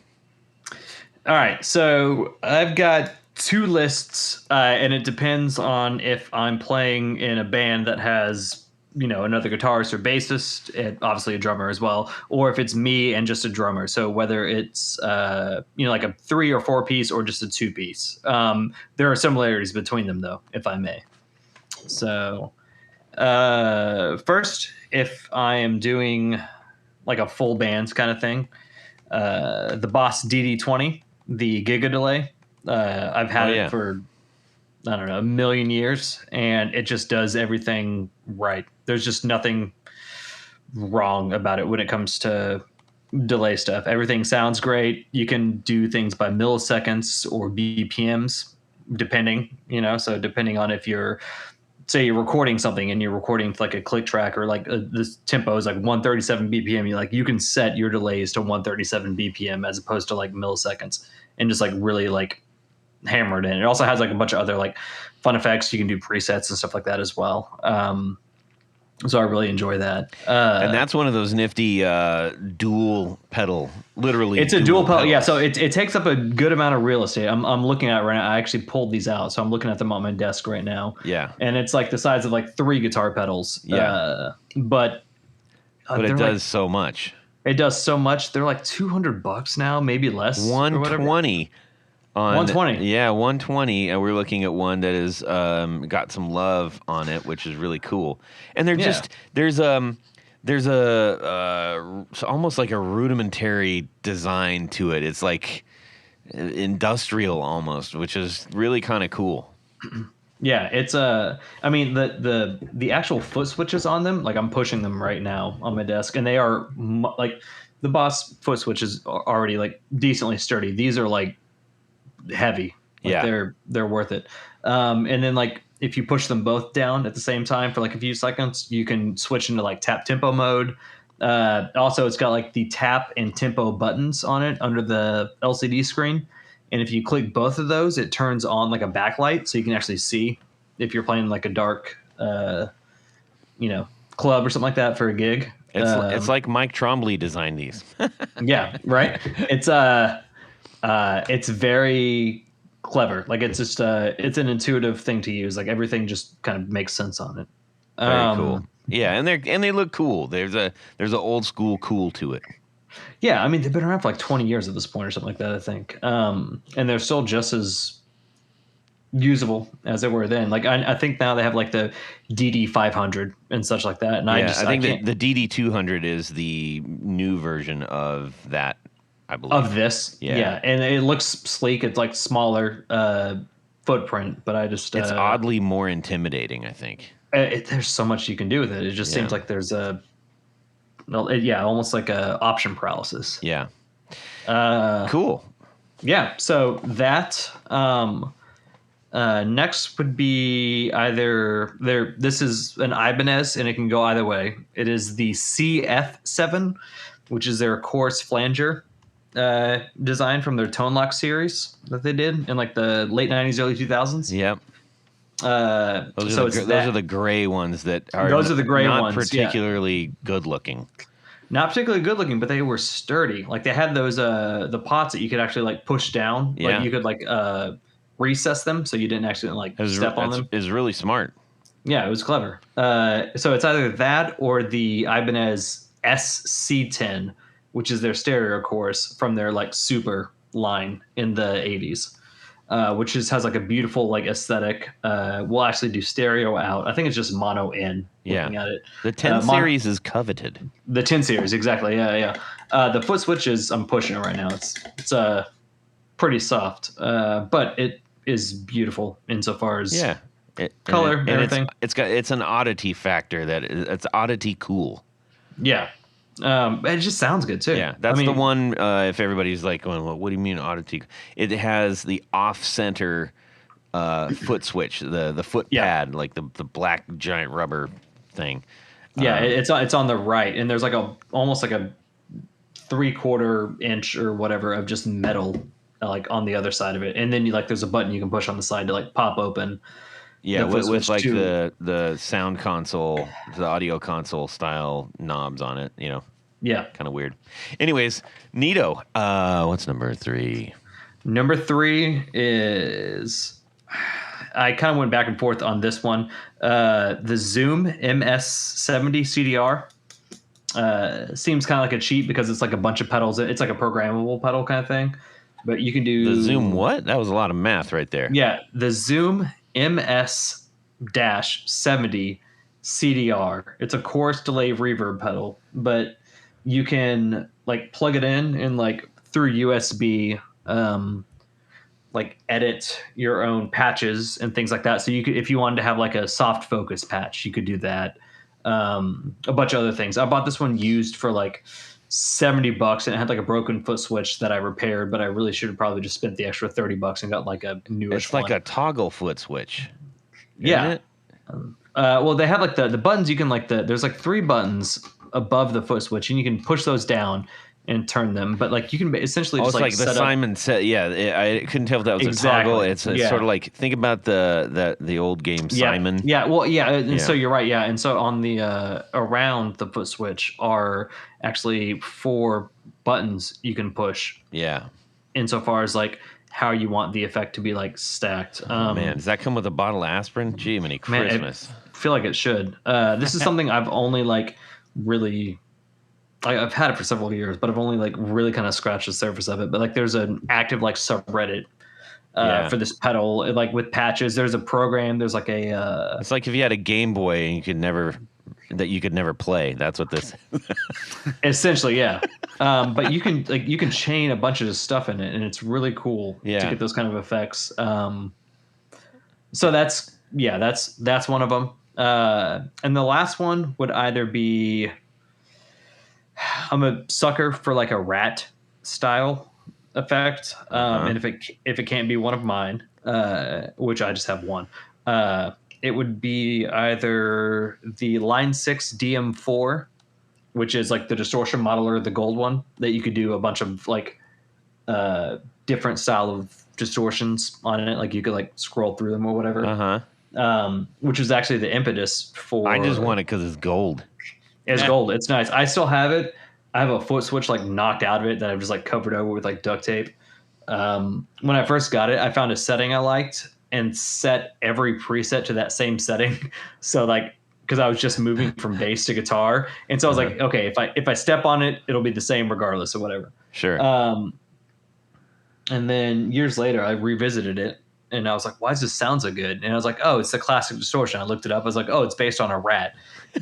All right, so I've got two lists, and it depends on if I'm playing in a band that has, another guitarist or bassist, and obviously a drummer as well, or if it's me and just a drummer. So whether it's, like a 3 or 4 piece or just a 2 piece. There are similarities between them, though, if I may. So first, if I am doing like a full bands kind of thing, the Boss DD20, the Giga Delay. I've had it for, I don't know, a million years, and it just does everything right. There's just nothing wrong about it when it comes to delay stuff. Everything sounds great. You can do things by milliseconds or BPMs, depending, so depending on if you're, say you're recording something and you're recording like a click track or like this tempo is like 137 BPM. You can set your delays to 137 BPM as opposed to like milliseconds and just like really like hammer it in. It also has like a bunch of other like fun effects. You can do presets and stuff like that as well. So I really enjoy that. And that's one of those nifty dual pedal, literally. It's a dual pedal. pedals. Yeah, so it takes up a good amount of real estate. I'm looking at it right now. I actually pulled these out, so I'm looking at them on my desk right now. Yeah. And it's like the size of like 3 guitar pedals. Yeah. But But it does so much. It does so much. They're like $200 now, maybe less. or whatever. 120. 120. Yeah, 120. And we're looking at one that is got some love on it, which is really cool. And they're just there's a almost like a rudimentary design to it. It's like industrial almost, which is really kind of cool. Yeah, it's I mean the actual foot switches on them, like I'm pushing them right now on my desk, and they are like the Boss foot switches are already like decently sturdy. These are like heavy. Like Yeah. they're worth it. And then like if you push them both down at the same time for like a few seconds, you can switch into like tap tempo mode. Also, it's got like the tap and tempo buttons on it under the LCD screen. And if you click both of those, it turns on like a backlight, so you can actually see if you're playing like a dark, club or something like that for a gig. It's like Mike Trombley designed these. Yeah, right. It's very clever. Like it's just it's an intuitive thing to use. Like everything just kind of makes sense on it. Very cool. Yeah, and they look cool. There's a old school cool to it. Yeah, I mean they've been around for like 20 years at this point or something like that, I think. And they're still just as usable as they were then. Like I think now they have like the DD 500 and such like that. And I think the DD 200 is the new version of that. I believe of this. Yeah, and it looks sleek. It's like smaller footprint, but it's oddly more intimidating, I think. There's so much you can do with it. It just seems like there's almost like a option paralysis. Yeah. Cool. Yeah. So that next would be either there. This is an Ibanez, and it can go either way. It is the CF7, which is their coarse flanger design from their Tone Lock series that they did in like the late 90s, early 2000s. Yep. Those are the gray ones that are not particularly good looking. Not particularly good looking, but they were sturdy. Like they had those the pots that you could actually like push down. Yeah. Like you could like recess them so you didn't actually like step on them. It was really smart. Yeah, it was clever. So it's either that or the Ibanez SC10, which is their stereo course from their like super line in the 80s. Which has like a beautiful like aesthetic. We'll actually do stereo out. I think it's just mono in. Looking at it, the 10 series is coveted. The 10 series, exactly. Yeah. The foot switches, I'm pushing it right now. It's pretty soft, but it is beautiful insofar as color and everything. It's an oddity factor that it's oddity cool. Yeah. It just sounds good too. Yeah, that's the one. If everybody's like going, well, what do you mean oddity? It has the off-center foot switch, the foot pad, like the black giant rubber thing. Yeah, it's on the right, and there's like almost like a 3/4 inch or whatever of just metal like on the other side of it, and then there's a button you can push on the side to like pop open. Yeah, with like the sound console, the audio console style knobs on it, Yeah. Kind of weird. Anyways, neato. What's number 3? Number 3 is, I kind of went back and forth on this one. The Zoom MS70 CDR. Seems kind of like a cheat because it's like a bunch of pedals. It's like a programmable pedal kind of thing. But you can do... The Zoom what? That was a lot of math right there. Yeah, the Zoom MS-70 CDR. It's a chorus delay reverb pedal, but you can like plug it in and like through USB like edit your own patches and things like that. So you could, if you wanted to have like a soft focus patch, you could do that. A bunch of other things. I bought this one used for like $70 and it had like a broken foot switch that I repaired, but I really should have probably just spent the extra $30 and got like a newish one. It's like a toggle foot switch. Yeah. Well, they have like the buttons. You can there's like 3 buttons above the foot switch, and you can push those down and turn them. But like you can essentially just it's like the Simon set. Yeah, I couldn't tell if that was a toggle. It's sort of like, think about the old game Simon. Yeah. Well, yeah. And so you're right. Yeah. And so on the around the foot switch are actually 4 buttons you can push. Yeah. Insofar as like how you want the effect to be like stacked. Man, does that come with a bottle of aspirin? Gee, many Christmas. Man, I feel like it should. This is something I've only like really, I've had it for several years, but I've only like really kind of scratched the surface of it. But like there's an active like subreddit for this pedal, like with patches. There's a program. There's like a. It's like if you had a Game Boy and you could never that you could never play. That's what this. Essentially, yeah. But you can chain a bunch of stuff in it, and it's really cool to get those kind of effects. So that's one of them. And the last one would either be, I'm a sucker for like a rat style effect. And if it can't be one of mine, which I just have one, it would be either the Line 6 DM4, which is like the distortion modeler, the gold one that you could do a bunch of like different style of distortions on it. Like you could like scroll through them or whatever. Which is actually the impetus for. I just want it because it's gold. It's gold. It's nice. I still have it. I have a foot switch like knocked out of it that I've just like covered over with like duct tape. When I first got it, I found a setting I liked and set every preset to that same setting. So like, because I was just moving from bass to guitar, and so I was like, okay, if I step on it, it'll be the same regardless of whatever. Sure. And then years later, I revisited it, and I was like, why does this sound so good? And I was like, oh, it's the classic distortion. I looked it up. I was like, oh, it's based on a rat.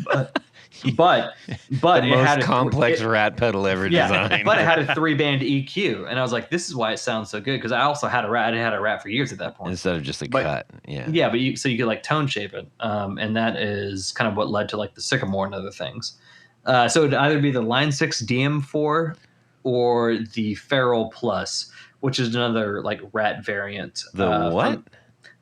But the it had most complex rat pedal ever designed. But it had a 3-band EQ, and I was like, "This is why it sounds so good." Because I also had a rat. I had a rat for years at that point instead of just a cut. Yeah, yeah. But you could like tone shape it, and that is kind of what led to like the Sycamore and other things. So it'd either be the Line 6 DM4 or the Feral Plus, which is another like rat variant. The what?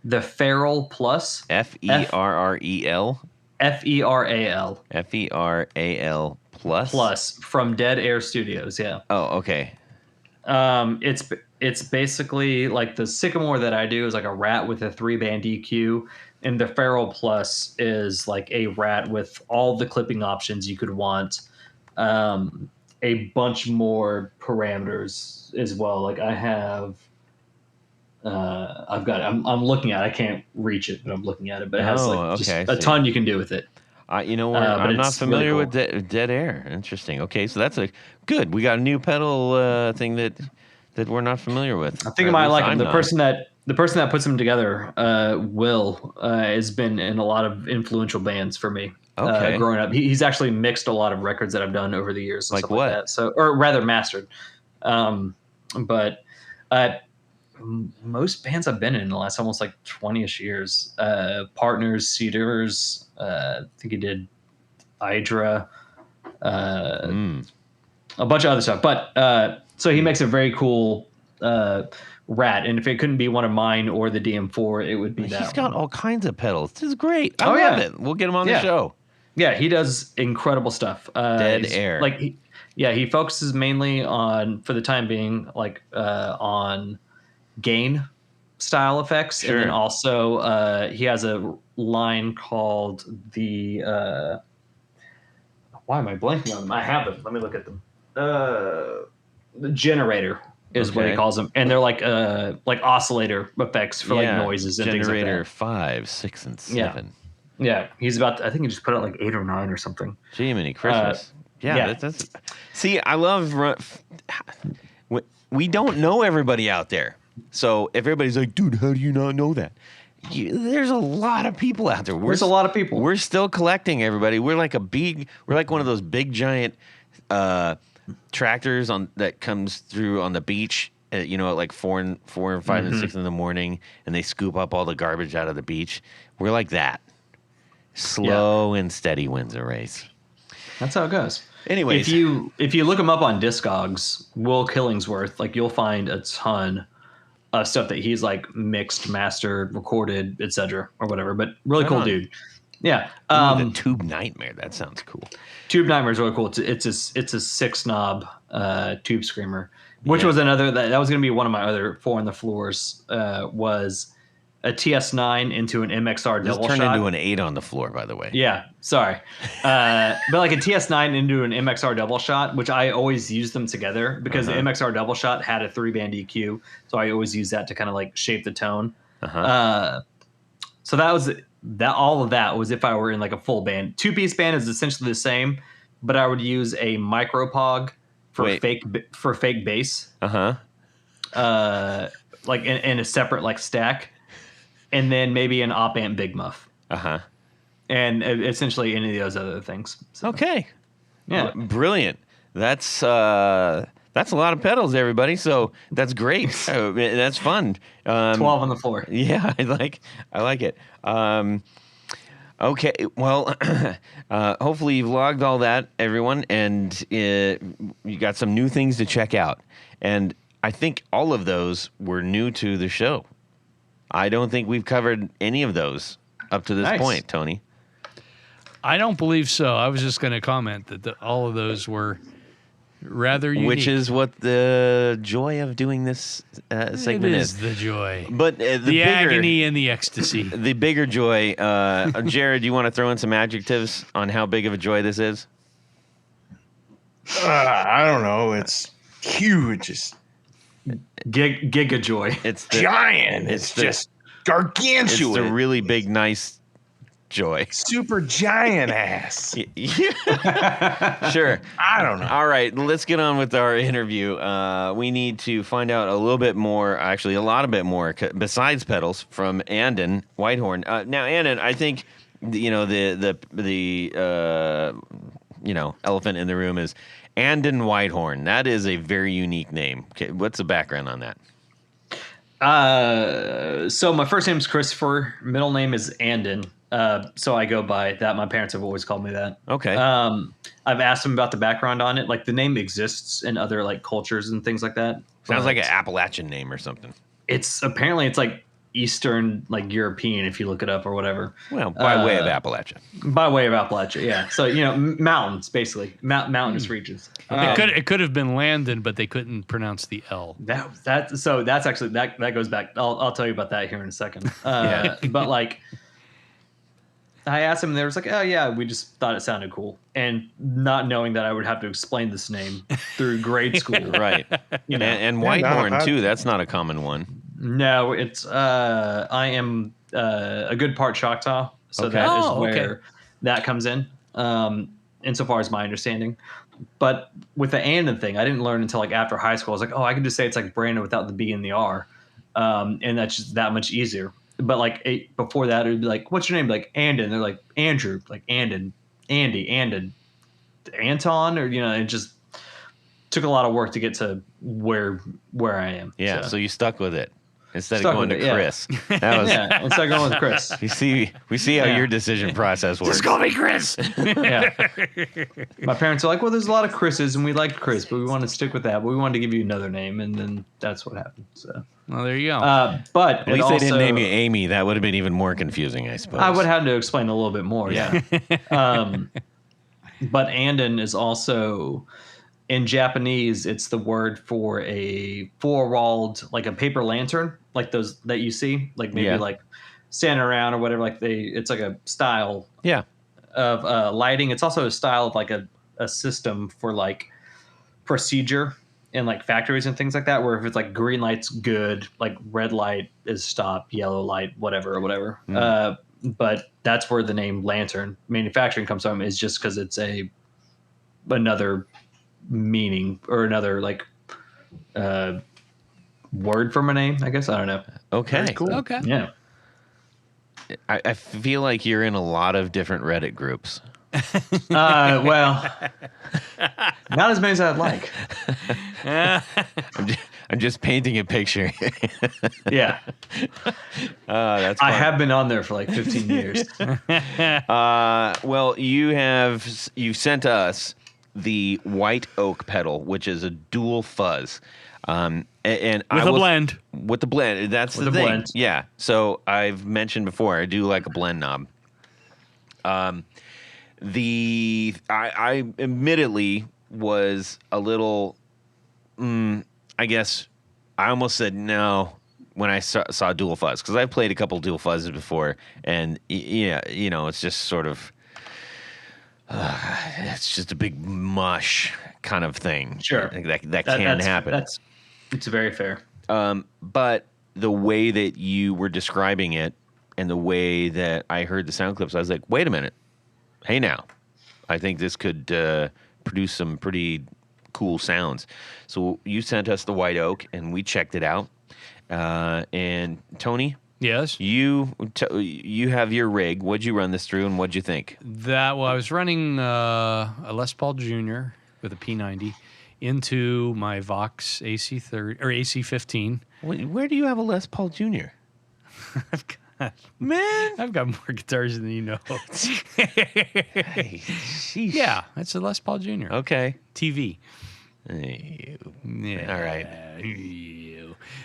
The Feral Plus. FERREL. FERAL. FERAL plus. Plus from Dead Air Studios, yeah. Oh, okay. It's basically like the Sycamore that I do is like a rat with a 3-band EQ, and the Feral Plus is like a rat with all the clipping options you could want. A bunch more parameters as well. Like I have I'm looking at it. I can't reach it, but I'm looking at it. But it has just a ton you can do with it. You know what? I'm not familiar with Dead Air. Interesting. Okay, so that's good. We got a new pedal thing that we're not familiar with. I think I might like him. The person that puts them together, Will, has been in a lot of influential bands for me. Okay. Growing up, he's actually mixed a lot of records that I've done over the years. And like stuff what? Like that. So, or rather, mastered. But most bands I've been in the last almost like 20-ish years. Partners, Cedars. I think he did Hydra. A bunch of other stuff. But so he makes a very cool rat, and if it couldn't be one of mine or the DM4, it would be that. He's got all kinds of pedals. This is great. I love it. We'll get him on the show. Yeah, he does incredible stuff. Dead Air. Like, he focuses mainly on, for the time being, like on gain style effects, sure. And then also he has a line called the. Why am I blanking on them? I have them. Let me look at them. The generator is what he calls them, and they're like oscillator effects for like noises and things like that. Generator 5, 6, and 7. Yeah, he's about. I think he just put out like 8 or 9 or something. Jiminy Christmas! That's. See, I love. We don't know everybody out there, so if everybody's like, "Dude, how do you not know that?" There's a lot of people out there. There's a lot of people. We're still collecting everybody. We're like one of those big giant tractors that comes through on the beach. At like 4, 5, and 6 in the morning, and they scoop up all the garbage out of the beach. We're like that. Slow and steady wins a race. That's how it goes. Anyways, if you look him up on Discogs, Will Killingsworth, like you'll find a ton of stuff that he's like mixed, mastered, recorded, etc. or whatever. But really cool dude. Yeah. The Tube Nightmare. That sounds cool. Tube Nightmare is really cool. It's a 6-knob tube screamer, which was another that was going to be one of my other 4 on the floors. Was a TS9 into an MXR double shot. This turned into an 8 on the floor, by the way. Yeah, sorry. But like a TS9 into an MXR double shot, which I always use them together because the MXR double shot had a 3-band EQ, so I always use that to kind of like shape the tone. So that was that. All of that was if I were in like a full band. 2-piece band is essentially the same, but I would use a micropog for fake bass. Like in a separate like stack. And then maybe an op amp Big Muff. and essentially any of those other things. So, Okay. yeah. Brilliant. That's a lot of pedals, everybody. So that's great. That's fun. 12 on the floor. Yeah, I like it. Okay, well, hopefully you've logged all that, everyone, and you got some new things to check out. And I think all of those were new to the show. I don't think we've covered any of those up to this point, Tony. I don't believe so. I was just going to comment that all of those were rather unique. Which is what the joy of doing this segment it is. The joy. But the agony and the ecstasy. The bigger joy. Jared, you want to throw in some adjectives on how big of a joy this is? I don't know. It's huge. It's Giga joy. It's giant. It's just gargantuous. It's a really big, nice joy. Super giant ass. Sure. I don't know. All right, let's get on with our interview. We need to find out a little bit more, actually a lot of bit more, besides pedals, from Andon Whitehorn. Now, Andon, I think the elephant in the room is Andon Whitehorn. That is a very unique name. Okay, what's the background on that? So my first name is Christopher. Middle name is Andon. So I go by that. My parents have always called me that. Okay. I've asked them about the background on it. Like the name exists in other like cultures and things like that. Sounds like an Appalachian name or something. It's like Eastern, like European, if you look it up or whatever. Well, by way of Appalachia. By way of Appalachia, yeah. So mountains, basically, mountainous regions. It could have been Landon, but they couldn't pronounce the L. That's actually that goes back. I'll tell you about that here in a second. But like, I asked him, and they was like, "Oh yeah, we just thought it sounded cool," and not knowing that I would have to explain this name through grade school, Right? And Whitehorn too. That's not a common one. No, it's I am a good part Choctaw, so that is where that comes in. Insofar as my understanding, but with the Andon thing, I didn't learn until like after high school. I was like, I can just say it's like Brandon without the B and the R, and that's just that much easier. But like before that, it would be like, "What's your name?" Like Andon. They're like Andrew, like Andon, Andy, Andon, Anton, or it just took a lot of work to get to where I am. Yeah, so you stuck with it. Instead of going to Chris. Yeah. That was, instead of going with Chris. We see how your decision process works. Just call me Chris. Yeah. My parents are like, well, there's a lot of Chris's, and we liked Chris, but we want to stick with that. But we wanted to give you another name, and then that's what happened. So, well, there you go. But at least they didn't name you Amy. That would have been even more confusing, I suppose. I would have to explain a little bit more. Yeah. But Andon is also... In Japanese, it's the word for a four-walled, like a paper lantern, like those that you see, like maybe like standing around or whatever. Like it's like a style of lighting. It's also a style of like a system for like procedure in like factories and things like that, where if it's like green light's good, like red light is stop, yellow light, whatever. But that's where the name lantern manufacturing comes from, is just because it's another meaning or another like word from a name, I guess. I don't know. Okay. Very cool. Okay. Yeah. I feel like you're in a lot of different Reddit groups. Well, not as many as I'd like. I'm just painting a picture. Yeah. That's fun. I have been on there for like 15 years. Well, you sent us the white oak pedal, which is a dual fuzz, and with a blend. With the blend, that's the thing. Blend. Yeah. So I've mentioned before, I do like a blend knob. I admittedly was a little, I guess I almost said no when I saw dual fuzz, because I've played a couple dual fuzzes before, and it's just sort of. It's just a big mush kind of thing. Sure. That can happen. It's very fair. But the way that you were describing it and the way that I heard the sound clips, I was like, wait a minute. Hey now. I think this could produce some pretty cool sounds. So you sent us the white oak and we checked it out. And Tony, Yes. You have your rig. What'd you run this through, and what'd you think? I was running a Les Paul Jr. with a P90 into my Vox AC30 or AC15. Where do you have a Les Paul Jr.? I've got more guitars than you know. Hey, sheesh. Yeah, it's a Les Paul Jr. Okay. TV. Hey, Yeah. all right.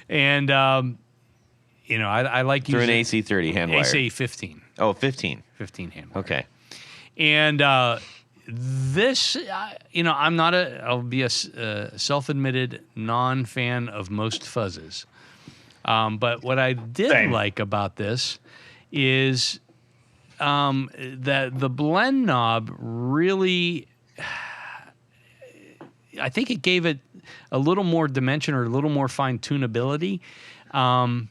And I like Through an using AC30 hand wired. AC15. Oh, 15. 15 hand wired. Okay. And this, I'll be a self-admitted non-fan of most fuzzes. But what I did like about this is that the blend knob really, I think it gave it a little more dimension or a little more fine tunability. I'm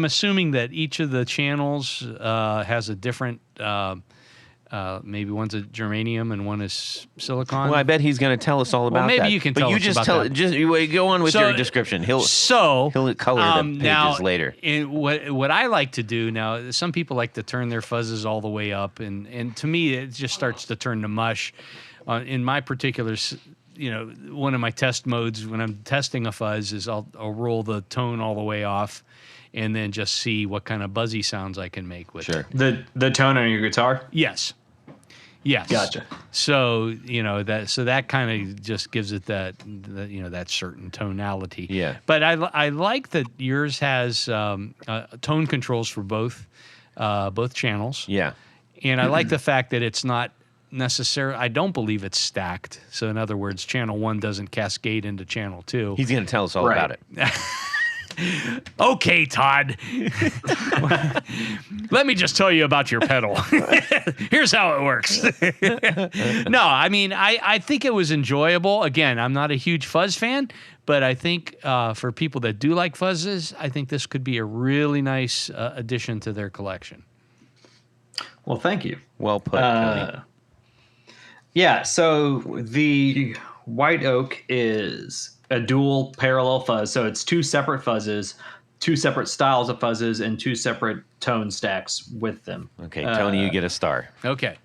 assuming that each of the channels has a different, maybe one's a germanium and one is silicon. Well, I bet he's going to tell us all about that. Maybe you can tell us about that. Just go on with your description. He'll color the pages later. What I like to do now, some people like to turn their fuzzes all the way up, and to me, it just starts to turn to mush. In my particular, one of my test modes when I'm testing a fuzz is I'll roll the tone all the way off, and then just see what kind of buzzy sounds I can make with it. The tone on your guitar? Yes. Gotcha. So, that kind of just gives it that certain tonality. Yeah. But I like that yours has tone controls for both channels. Yeah. And I like the fact that it's not necessarily, I don't believe it's stacked. So in other words, channel 1 doesn't cascade into channel 2. He's going to tell us all about it. Okay, Todd. Let me just tell you about your pedal. Here's how it works. No, I mean, I think it was enjoyable. Again, I'm not a huge fuzz fan, but I think for people that do like fuzzes, I think this could be a really nice addition to their collection. Well, thank you. Well put, Tony. Yeah, so the White Oak is a dual parallel fuzz. So it's two separate fuzzes, two separate styles of fuzzes, and two separate tone stacks with them. Okay, Tony, you get a star. Okay.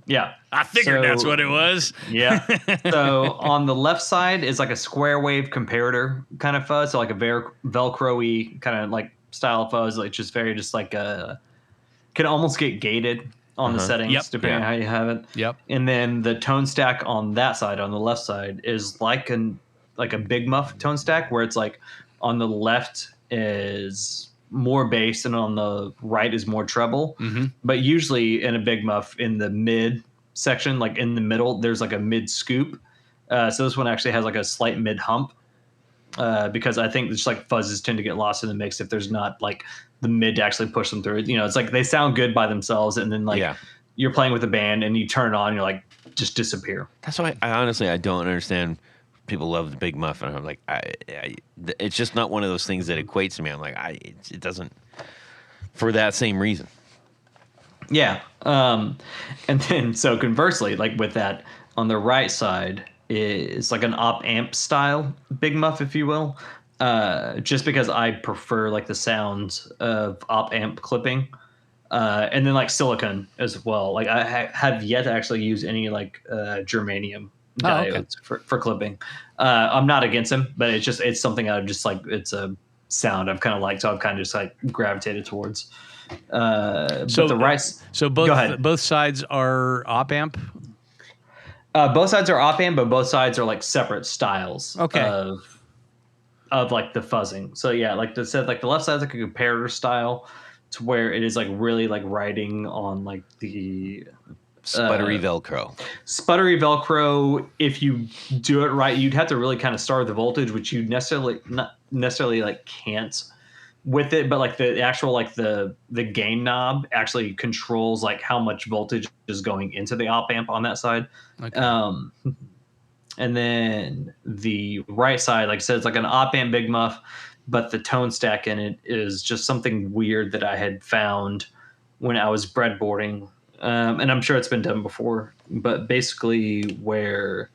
Yeah. I figured that's what it was. Yeah. So on the left side is like a square wave comparator kind of fuzz. So like a Velcro-y kind of like style of fuzz, like just like can almost get gated on the settings depending on how you have it. Yep. And then the tone stack on that side, on the left side, is like a Big Muff tone stack where it's like on the left is more bass and on the right is more treble. Mm-hmm. But usually in a Big Muff in the mid section, like in the middle, there's like a mid scoop. So this one actually has like a slight mid hump because I think just like fuzzes tend to get lost in the mix if there's not like the mid to actually push them through. It's like they sound good by themselves and then you're playing with a band and you turn it on and you're like just disappear. That's why I don't understand. People love the Big Muff, and I'm like, it's just not one of those things that equates to me. I'm like, it doesn't, for that same reason. Yeah. And then, so conversely, like with that, on the right side is like an op amp style Big Muff, if you will. Just because I prefer like the sounds of op amp clipping. And then like silicon as well. Like I have yet to actually use any like germanium diodes for clipping. I'm not against them, but it's something I just like. It's a sound I've kind of liked, so I've kind of just like gravitated towards. So the right. So both sides are op amp. Both sides are op amp, but both sides are like separate styles. Okay. Of like the fuzzing. So yeah, like I said, like the left side's like a comparator style, to where it is like really like riding on like the sputtery Velcro. Sputtery Velcro. If you do it right, you'd have to really kind of starve the voltage, which you not necessarily like can't with it. But like the actual like the gain knob actually controls like how much voltage is going into the op amp on that side. Okay. And then the right side, like I said, it's like an op amp Big Muff, but the tone stack in it is just something weird that I had found when I was breadboarding. And I'm sure it's been done before, but basically where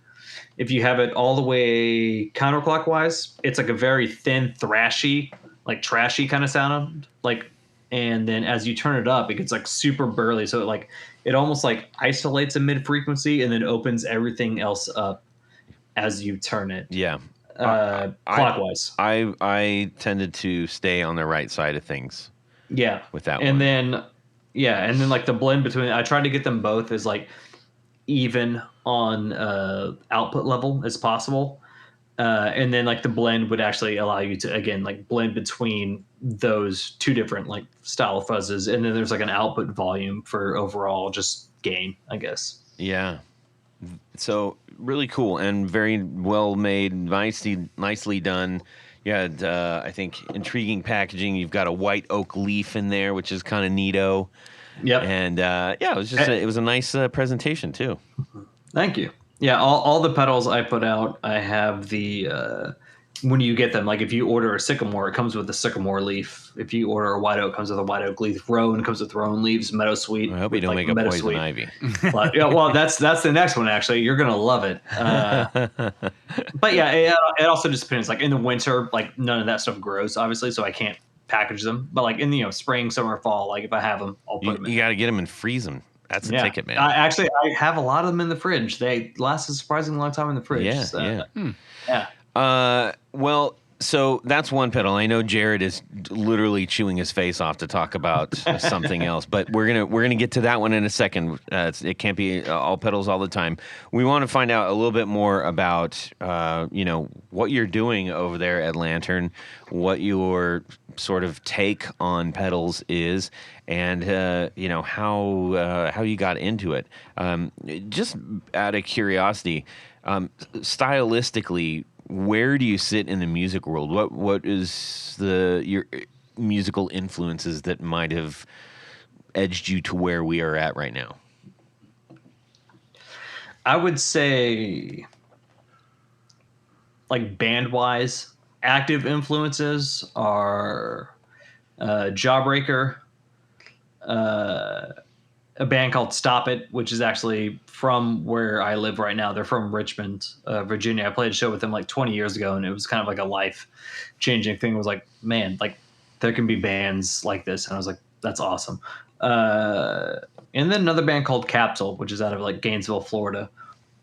if you have it all the way counterclockwise, it's like a very thin, thrashy, like trashy kind of sound, like, and then as you turn it up, it gets like super burly. So it almost like isolates a mid frequency and then opens everything else up as you turn it. Yeah. Clockwise. I tended to stay on the right side of things. Yeah. With that and one. And then like the blend between, I tried to get them both as like even on output level as possible. And then like the blend would actually allow you to, again, like blend between those two different like style of fuzzes. And then there's like an output volume for overall just gain, I guess. Yeah. So really cool and very well made, nicely done. You had, I think, intriguing packaging. You've got a white oak leaf in there, which is kind of neato. Yep. And it was just it was a nice presentation too. Thank you. Yeah, all the pedals I put out, I have the when you get them, like if you order a sycamore, it comes with a sycamore leaf. If you order a white oak, it comes with a white oak leaf. Roan comes with roan leaves. Meadow sweet. I hope you don't make a poison ivy. But, yeah, well, that's the next one. Actually, you're gonna love it. But yeah, it also just depends. Like in the winter, like none of that stuff grows, obviously, so I can't package them. But like in the spring, summer, fall, like if I have them, I'll put them in. You got to get them and freeze them. That's a ticket, man. I have a lot of them in the fridge. They last a surprisingly long time in the fridge. Yeah, so, yeah. Well, so that's one pedal. I know Jared is literally chewing his face off to talk about something else, but we're gonna get to that one in a second. It can't be all pedals all the time. We want to find out a little bit more about what you're doing over there at Lantern, what your sort of take on pedals is, and how you got into it. Just out of curiosity, stylistically, where do you sit in the music world? What is your musical influences that might have edged you to where we are at right now? I would say, like band-wise, active influences are Jawbreaker, a band called Stop It, which is actually from where I live right now. They're from Richmond, Virginia. I played a show with them like 20 years ago, and it was kind of like a life-changing thing. It was like, man, like there can be bands like this, and I was like, that's awesome. And then another band called Capsule, which is out of like Gainesville, Florida.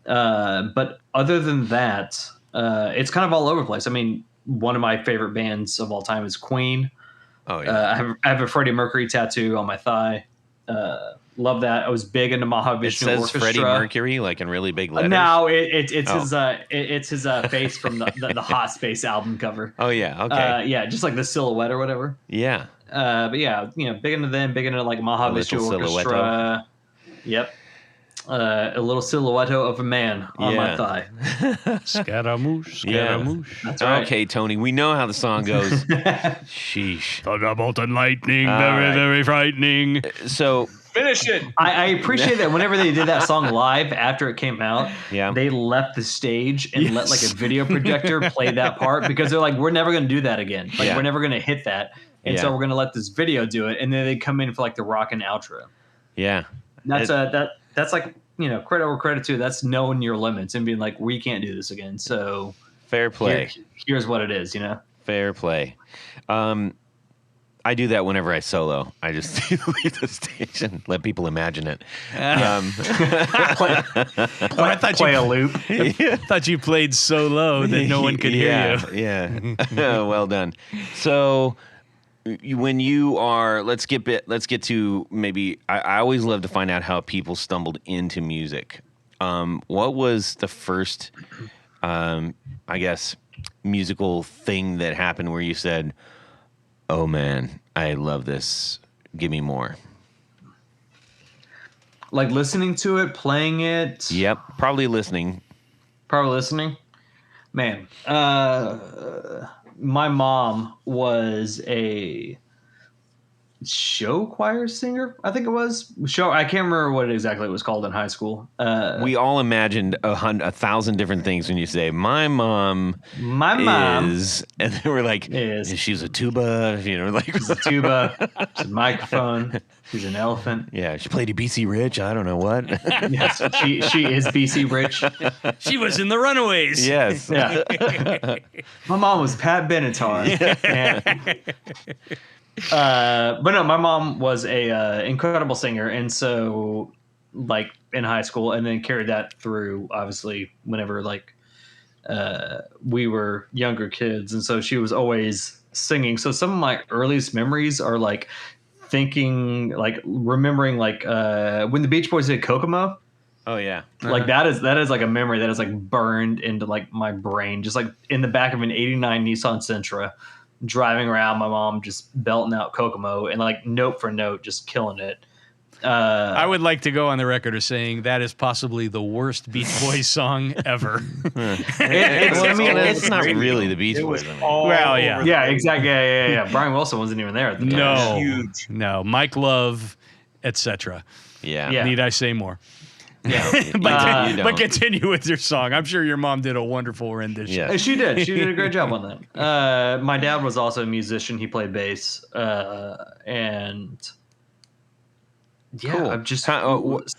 But other than that, it's kind of all over the place. I mean, one of my favorite bands of all time is Queen. Oh yeah. I have a Freddie Mercury tattoo on my thigh. Love that. I was big into Mahavishnu Orchestra. It says Freddie Mercury, like in really big letters. No, it's his face from the Hot Space album cover. Oh yeah, okay. Yeah, just like the silhouette or whatever. Yeah. But yeah, big into them, big into like Mahavishnu Orchestra. Yep. A little silhouette of a man on my thigh. Scaramouche, Scaramouche. That's right. Okay, Tony, we know how the song goes. Sheesh. Thunderbolt and lightning, very, very frightening. So finish it. I appreciate that whenever they did that song live after it came out, yeah, they left the stage and let like a video projector play that part, because they're like, we're never going to do that again. Like we're never going to hit that. And so we're going to let this video do it. And then they come in for like the rock and outro. Yeah. That's like, credit over credit too. That's knowing your limits and being like, we can't do this again. So fair play. Here's what it is, Fair play. I do that whenever I solo. I just leave the stage and let people imagine it. I thought play a loop. I thought you played so low that no one could hear you. Yeah. Well done. So when you are, let's get to maybe, I always love to find out how people stumbled into music. What was the first, I guess, musical thing that happened where you said, oh man, I love this, give me more? Like listening to it, playing it? Yep, probably listening. Man, my mom was a show choir singer, I think it was. I can't remember what exactly it was called in high school. We all imagined 1,000 different things when you say, my mom is, and then we're like, she's a tuba, like she's a tuba, she's a microphone, she's an elephant. Yeah, she played a BC Rich, I don't know what. Yes, she is BC Rich. She was in the Runaways. Yes. Yeah. My mom was Pat Benatar. But no, my mom was a incredible singer, and so like in high school, and then carried that through obviously whenever like we were younger kids, and so she was always singing. So some of my earliest memories are like remembering like when the Beach Boys did Kokomo. Oh yeah. Like that is like a memory that is like burned into like my brain, just like in the back of an '89 Nissan Sentra, driving around, my mom just belting out Kokomo and like note for note, just killing it. I would like to go on the record as saying that is possibly the worst Beach Boys song ever. It's not really the Beach Boys. Well, yeah. Yeah, exactly. Yeah. Brian Wilson wasn't even there at the time. No, Huge. no. Mike Love, etc. Yeah. Need I say more? Yeah. But continue with your song. I'm sure your mom did a wonderful rendition. Yeah. She did. She did a great job on that. My dad was also a musician. He played bass. And yeah, Cool. I'm just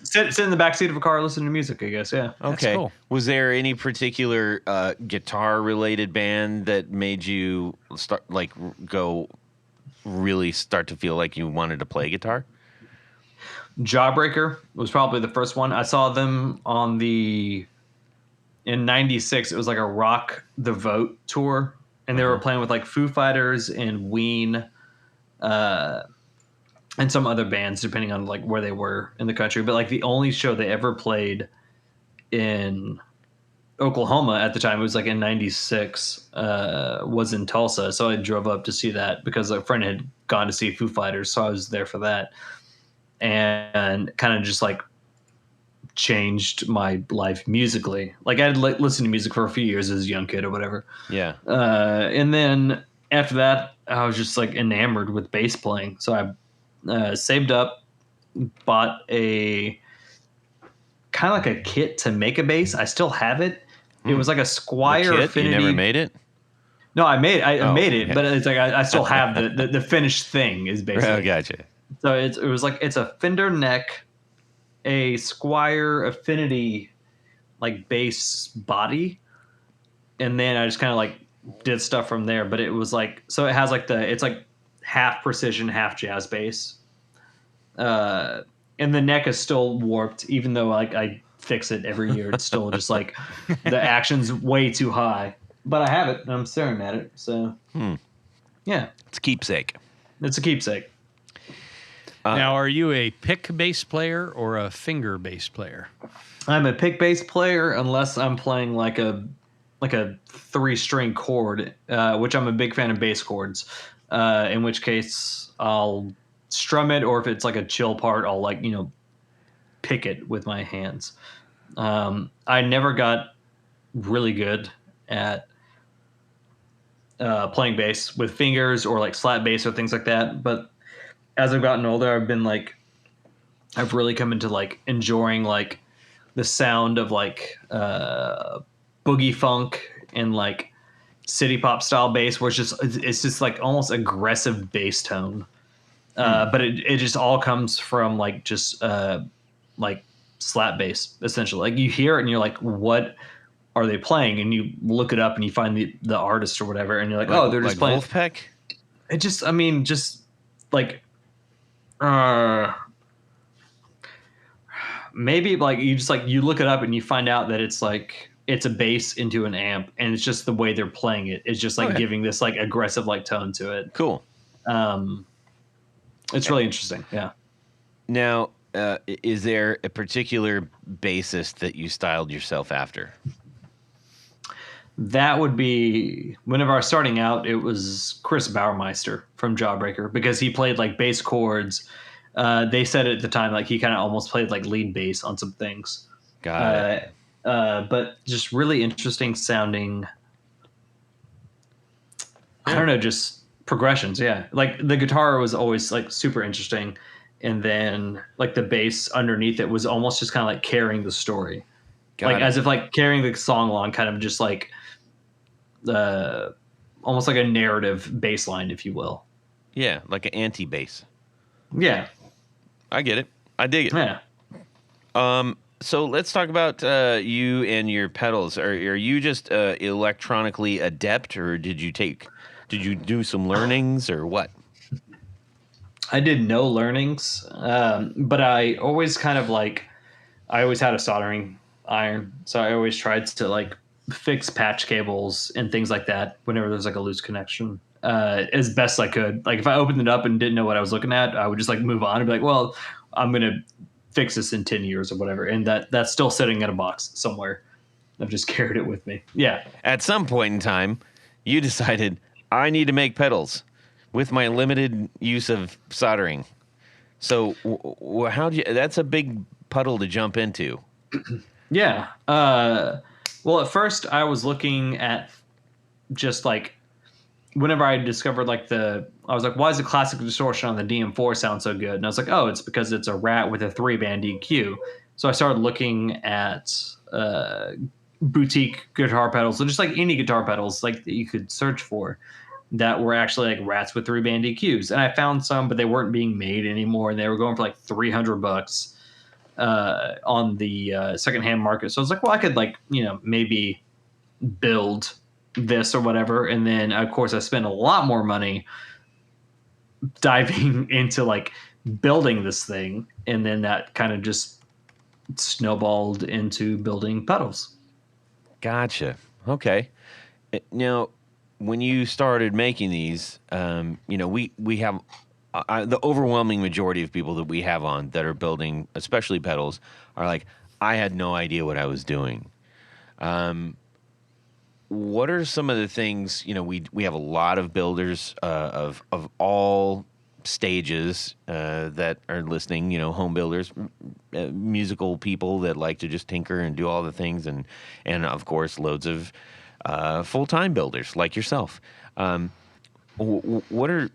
sit in the back seat of a car, listen to music, I guess. Yeah. Okay. cool. Was there any particular guitar-related band that made you start to feel like you wanted to play guitar? Jawbreaker was probably the first one. I saw them in '96. It was like a Rock the Vote tour, and they were playing with like Foo Fighters and Ween, and some other bands depending on like where they were in the country. But like the only show they ever played in Oklahoma at the time, it was like in '96, was in Tulsa. So I drove up to see that because a friend had gone to see Foo Fighters, so I was there for that. And kind of just like changed my life musically. Like I had listened to music for a few years as a young kid or whatever. Yeah. And then after that, I was just like enamored with bass playing. So I saved up, bought a kind of like a kit to make a bass. I still have it. It was like a Squier Affinity. You never made it? No, I made it, okay. but it's like I still have the finished thing is basically. Oh, gotcha. So it's a Fender neck, a Squier Affinity like bass body, and then I just kind of like did stuff from there. But it was like, so it has like it's like half precision, half jazz bass, and the neck is still warped, even though like I fix it every year. It's still just like the action's way too high. But I have it, and I'm staring at it. So yeah, It's a keepsake. it's a keepsake. Now, are you a pick bass player or a finger bass player? I'm a pick bass player unless I'm playing like a 3-string chord, which I'm a big fan of bass chords. In which case I'll strum it, or if it's like a chill part, I'll like pick it with my hands. I never got really good at playing bass with fingers or like slap bass or things like that, but as I've gotten older, I've really come into like enjoying like the sound of like boogie funk and like city pop style bass, where it's just like almost aggressive bass tone. But it just all comes from like just like slap bass essentially. Like you hear it and you're like, what are they playing? And you look it up and you find the artist or whatever, and you're like, oh, they're just playing Wolfpack? It just like maybe like you look it up and you find out that it's like it's a bass into an amp, and it's just the way they're playing it. It's just like giving this like aggressive like tone to it. Cool. It's really interesting. Yeah. Now, is there a particular bassist that you styled yourself after? That would be, whenever I was starting out, it was Chris Bauermeister from Jawbreaker, because he played like bass chords. They said at the time like he kind of almost played like lead bass on some things. Got it. But just really interesting sounding. I don't know, just progressions. Yeah, like the guitar was always like super interesting, and then like the bass underneath it was almost just kind of like carrying the story, as if like carrying the song along, kind of just like almost like a narrative bass line, if you will. Yeah, like an anti-bass. Yeah, I get it. I dig it. yeah. So let's talk about you and your pedals. Are you just electronically adept, or did you do some learnings, or what? I did no learnings, but I always kind of like I always had a soldering iron, so I always tried to like fix patch cables and things like that whenever there's like a loose connection, as best I could. Like if I opened it up and didn't know what I was looking at, I would just like move on and be like, well, I'm gonna fix this in 10 years or whatever, and that's still sitting in a box somewhere. I've just carried it with me. Yeah. At some point in time, you decided I need to make pedals with my limited use of soldering. So how'd you? That's a big puddle to jump into. Yeah. Well, at first I was looking at just like whenever I discovered like I was like, why does the classic distortion on the DM4 sound so good? And I was like, oh, it's because it's a Rat with a 3-band EQ. So I started looking at boutique guitar pedals, so just like any guitar pedals like that you could search for that were actually like Rats with 3-band EQs. And I found some, but they weren't being made anymore, and they were going for like $300 on the secondhand market. So I was like, well, I could like maybe build this or whatever. And then of course I spent a lot more money diving into like building this thing, and then that kind of just snowballed into building pedals. Gotcha. Okay. Now, when you started making these, we have the overwhelming majority of people that we have on that are building, especially pedals, are like, I had no idea what I was doing. What are some of the things, we have a lot of builders of all stages that are listening, home builders, musical people that like to just tinker and do all the things, and of course loads of full-time builders like yourself. What is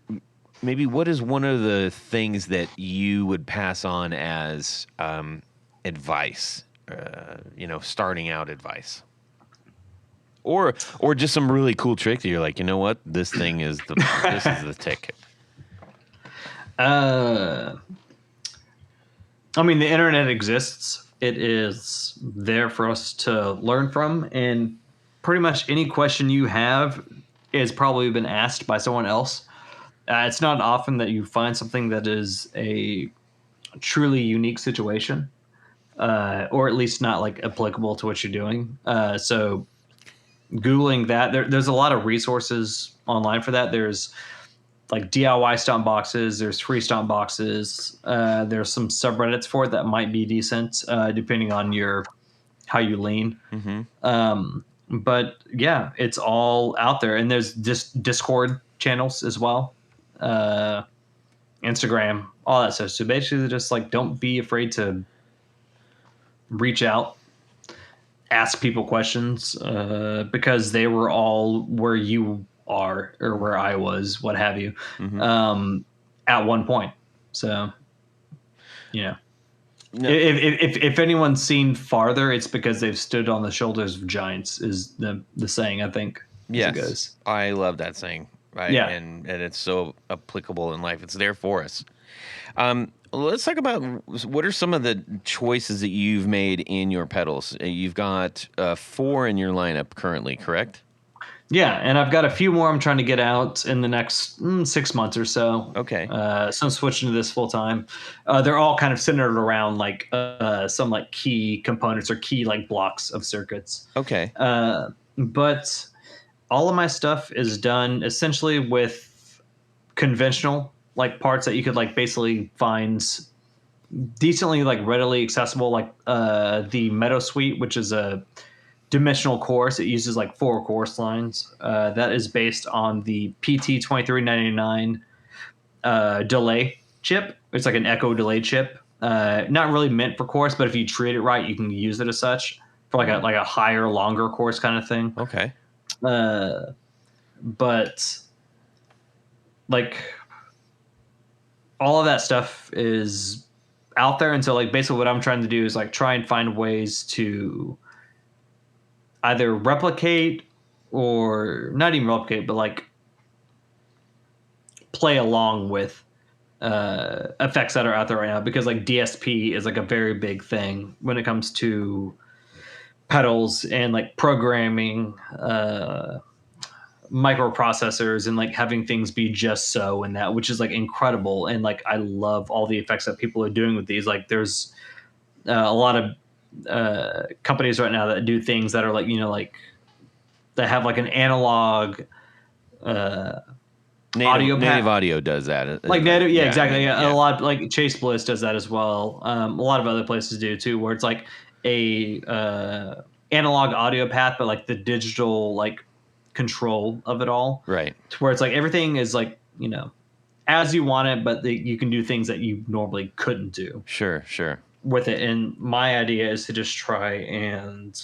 one of the things that you would pass on as advice, starting out advice? Or just some really cool trick that you're like, you know what, this is the ticket. I mean, the internet exists. It is there for us to learn from, and pretty much any question you have is probably been asked by someone else. It's not often that you find something that is a truly unique situation, or at least not like applicable to what you're doing. So Googling that, there's a lot of resources online for that. There's like DIY stomp boxes, there's free stomp boxes. There's some subreddits for it that might be decent, depending on how you lean. Mm-hmm. But yeah, it's all out there, and there's Discord channels as well, Instagram, all that stuff. So basically, just like don't be afraid to reach out, ask people questions, because they were all where you are or where I was, what have you, mm-hmm. At one point. So, No. If anyone's seen farther, it's because they've stood on the shoulders of giants, is the saying, I think. Yes, I love that saying. Right? Yeah. And it's so applicable in life. It's there for us. Let's talk about what are some of the choices that you've made in your pedals. You've got 4 in your lineup currently, correct? Yeah, and I've got a few more I'm trying to get out in the next 6 months or so. Okay. So I'm switching to this full time. They're all kind of centered around like some like key components or key like blocks of circuits. Okay. But all of my stuff is done essentially with conventional like parts that you could like basically find decently like readily accessible, like the Meadow Suite, which is a dimensional chorus. It uses like 4 chorus lines. That is based on the PT2399 delay chip. It's like an echo delay chip. Not really meant for chorus, but if you treat it right, you can use it as such for like a higher, longer chorus kind of thing. Okay. But like all of that stuff is out there. And so like basically what I'm trying to do is like try and find ways to either replicate or not even replicate, but like play along with effects that are out there right now, because like DSP is like a very big thing when it comes to pedals and like programming microprocessors and like having things be just so, and that, which is like incredible. And like I love all the effects that people are doing with these. Like there's a lot of companies right now that do things that are like, you know, like that have like an analog Native Audio does that. Like native, yeah, exactly. Yeah. A lot like Chase Bliss does that as well. A lot of other places do too, where it's like a analog audio path, but like the digital like control of it all, right? To where it's like everything is like, you know, as you want it, but you can do things that you normally couldn't do. Sure. With it, and my idea is to just try and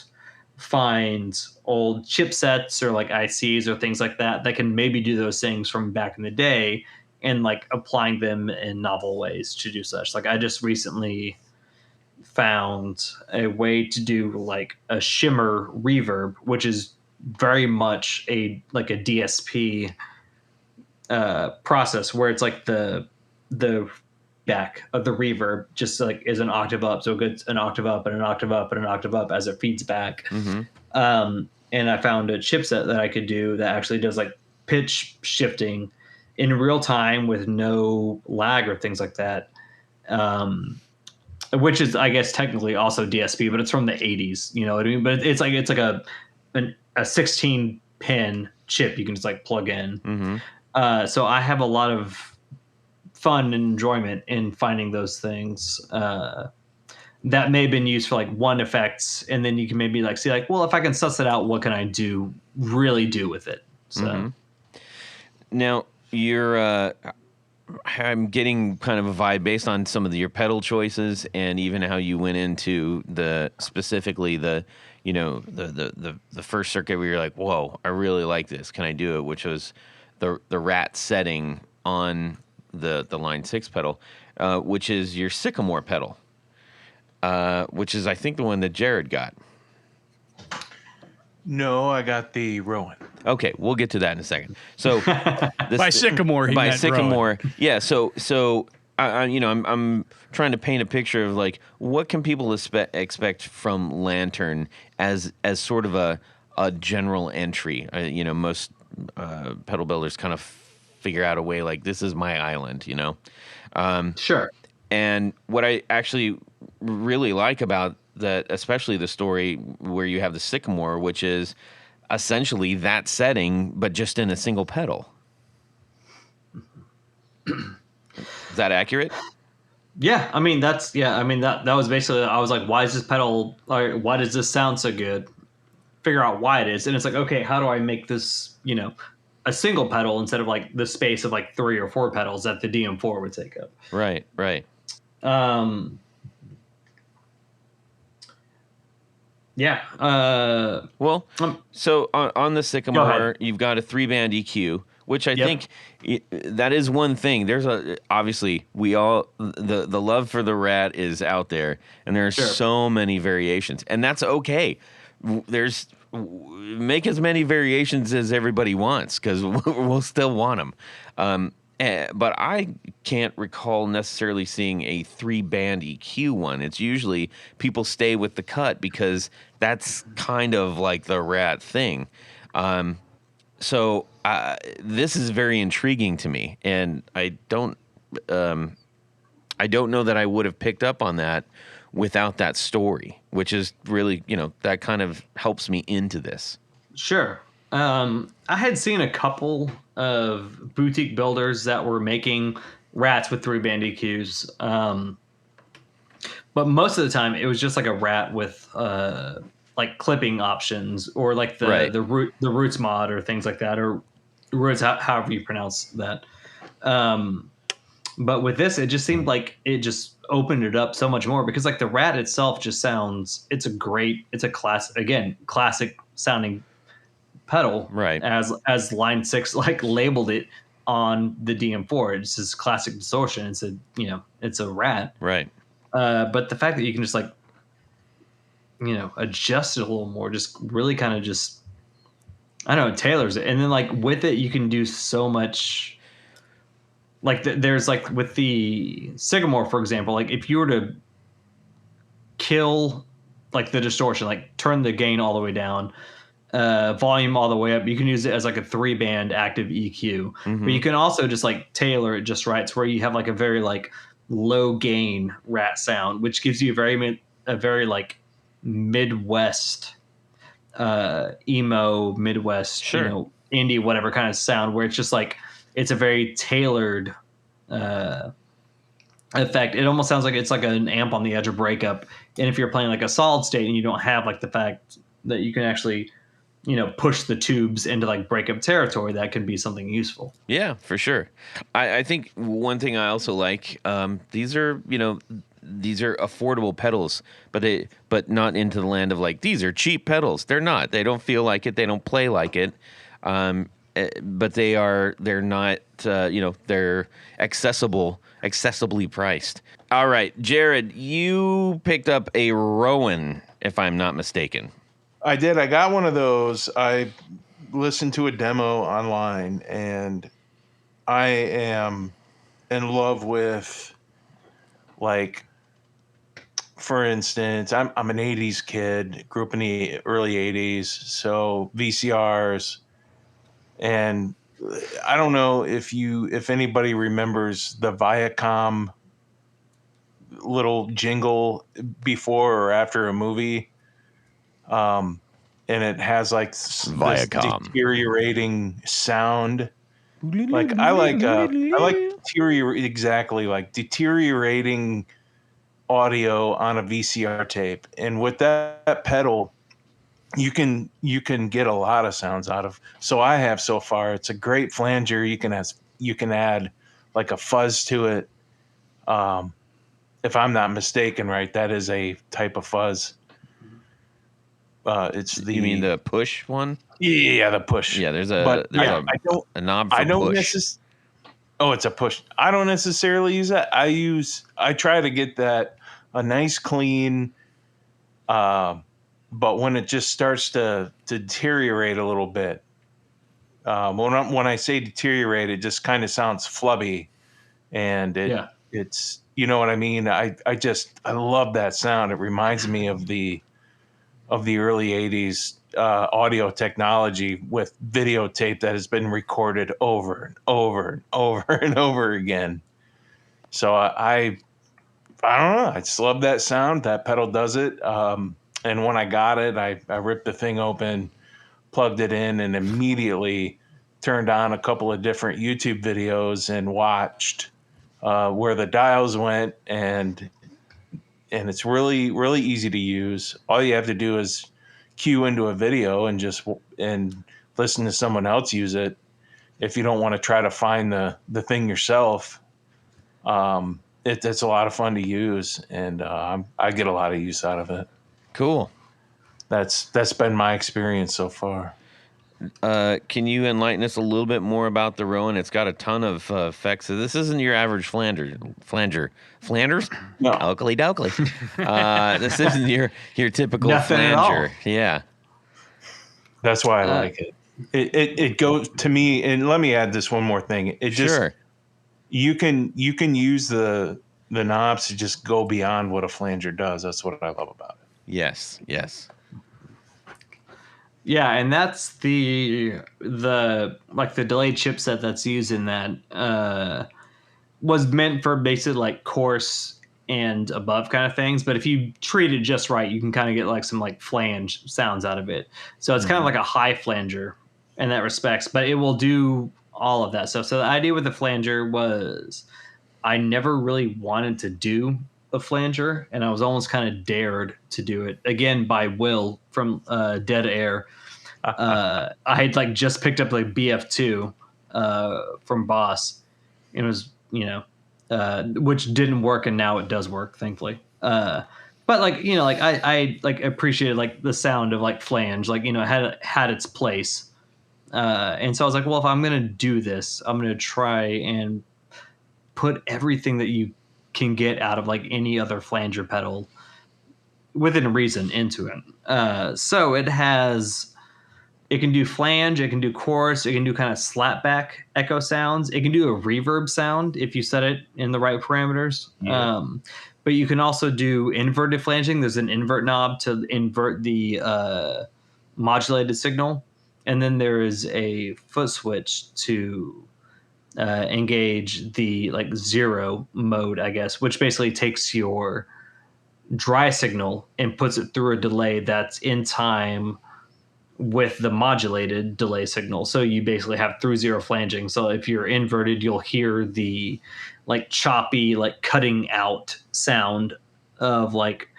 find old chipsets or like ICs or things like that that can maybe do those things from back in the day, and like applying them in novel ways to do such. Like I just recently found a way to do like a shimmer reverb, which is very much a DSP process, where it's like the back of the reverb just like is an octave up, so it gets an octave up and an octave up and an octave up as it feeds back. And I found a chipset that I could do that actually does like pitch shifting in real time with no lag or things like that, which is, I guess, technically also DSP, but it's from the 80s, you know what I mean? But it's like a 16 pin chip you can just like plug in. So I have a lot of fun and enjoyment in finding those things that may have been used for like one effects, and then you can maybe like see like, well, if I can suss it out, what can I really do with it? So now you're I'm getting kind of a vibe based on some of your pedal choices, and even how you went into specifically the first circuit where you're like, whoa, I really like this, can I do it? Which was the rat setting on the Line 6 pedal, which is your Sycamore pedal, which is, I think, the one that Jared got. No, I got the Rowan. Okay, we'll get to that in a second. So by Sycamore, he meant Sycamore, Rowan. yeah. So I'm trying to paint a picture of like, what can people expect from Lantern as sort of a general entry. Most pedal builders kind of figure out a way like, this is my island, Sure. And what I actually really like about that, especially the story where you have the Sycamore, which is essentially that setting, but just in a single pedal. Is that accurate? Yeah, I mean that was basically, I was like, why is this pedal, or why does this sound so good? Figure out why it is, and it's like, okay, how do I make this, a single pedal instead of like the space of like 3 or 4 pedals that the DM4 would take up. Right. Yeah. So on the Sycamore, you've got a 3-band EQ, which I think that is one thing. There's obviously we all the love for the Rat is out there, and there's so many variations, and that's okay. Make as many variations as everybody wants, because we'll still want them. But I can't recall necessarily seeing a 3-band EQ one. It's usually people stay with the cut because that's kind of like the Rat thing. So this is very intriguing to me, and I don't know that I would have picked up on that without that story, which is really, that kind of helps me into this. Sure. I had seen a couple of boutique builders that were making Rats with 3-band EQs. But most of the time it was just like a Rat with like clipping options, or like the Roots mod or things like that, or Roots, however you pronounce that. But with this, it just seemed like it just opened it up so much more, because like the Rat itself just sounds, it's a classic sounding pedal, right? As Line 6 like labeled it on the DM4. It's just classic distortion. It's a rat. Right. But the fact that you can just like, adjust it a little more, just really kind of just, I don't know, tailors it. And then like with it, you can do so much. Like there's like with the Sycamore, for example, like if you were to kill like the distortion, like turn the gain all the way down, volume all the way up, you can use it as like a 3-band active EQ. Mm-hmm. But you can also just like tailor it just right to where you have like a very like low gain rat sound, which gives you a very like Midwest, emo Midwest, sure. indie, whatever kind of sound, where it's just like it's a very tailored effect. It almost sounds like it's like an amp on the edge of breakup. And if you're playing like a solid state and you don't have like the fact that you can actually, push the tubes into like breakup territory, that could be something useful. Yeah, for sure. I think one thing I also like, these are affordable pedals, but not into the land of like, these are cheap pedals. They're not. They don't feel like it. They don't play like it. But they're not, they're accessibly priced. All right, Jared, you picked up a Rowan, if I'm not mistaken. I did. I got one of those. I listened to a demo online, and I am in love with, like, for instance, I'm an 80s kid, grew up in the early 80s, so VCRs. And I don't know if anybody remembers the Viacom little jingle before or after a movie. And it has like this deteriorating sound. Like I like deteriorating audio on a VCR tape. And with that pedal, you can get a lot of sounds out of. So I have so far. It's a great flanger. You can add like a fuzz to it. If I'm not mistaken, right, that is a type of fuzz. You mean the push one? Yeah, the push. Yeah, there's a knob for push. Oh, it's a push. I don't necessarily use that. I try to get that a nice clean. But when it just starts to deteriorate a little bit, when I say deteriorate, it just kind of sounds flubby, and it's, you know what I mean. I love that sound. It reminds me of the early '80s audio technology with videotape that has been recorded over and over and over and over again. So I don't know. I just love that sound. That pedal does it. And when I got it, I ripped the thing open, plugged it in, and immediately turned on a couple of different YouTube videos and watched where the dials went. And it's really, really easy to use. All you have to do is cue into a video and listen to someone else use it. If you don't want to try to find the thing yourself, it's a lot of fun to use, and I get a lot of use out of it. Cool. That's been my experience so far. Can you enlighten us a little bit more about the Rowan? It's got a ton of effects. So this isn't your average flanger. Flanders? No. Oakley dokley. This isn't your typical Nothing flanger. at all. Yeah. That's why I like it. It goes to me, and let me add this one more thing. It just Sure. You can use the knobs to just go beyond what a flanger does. That's what I love about it. Yes. Yeah, and that's the like the delayed chipset that's used in that was meant for basically like coarse and above kind of things. But if you treat it just right, you can kind of get like some like flange sounds out of it. So it's kind of like a high flanger in that respects, but it will do all of that stuff. So the idea with the flanger was I never really wanted to do a flanger, and I was almost kind of dared to do it again by Will from Dead Air. I had like just picked up like BF2 from Boss. It was, which didn't work, and now it does work, thankfully. But like, I like appreciated like the sound of like flange, like, had its place. And so I was like, well, if I'm going to do this, I'm going to try and put everything that you can get out of like any other flanger pedal within reason into it. So it can do flange, it can do chorus, it can do kind of slapback echo sounds. It can do a reverb sound if you set it in the right parameters. Yeah. But you can also do inverted flanging. There's an invert knob to invert the modulated signal. And then there is a foot switch to engage the like zero mode, I guess, which basically takes your dry signal and puts it through a delay that's in time with the modulated delay signal. So you basically have through zero flanging. So if you're inverted, you'll hear the like choppy, like cutting out sound of like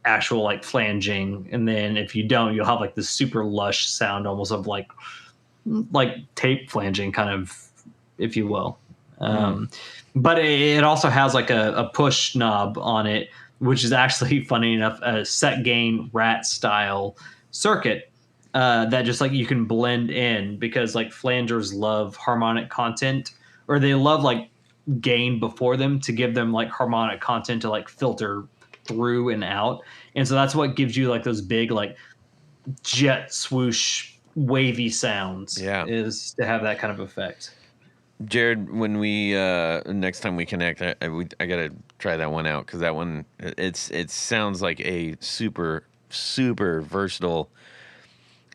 actual like flanging. And then if you don't, you'll have like this super lush sound almost of like tape flanging kind of, if you will. But it also has like a push knob on it, which is actually funny enough, a set gain rat style circuit that just like you can blend in, because like flangers love harmonic content, or they love like gain before them to give them like harmonic content to like filter through and out. And so that's what gives you like those big like jet swoosh wavy sounds, is to have that kind of effect. Jared, when we next time we connect, I gotta try that one out, because that one it sounds like a super versatile.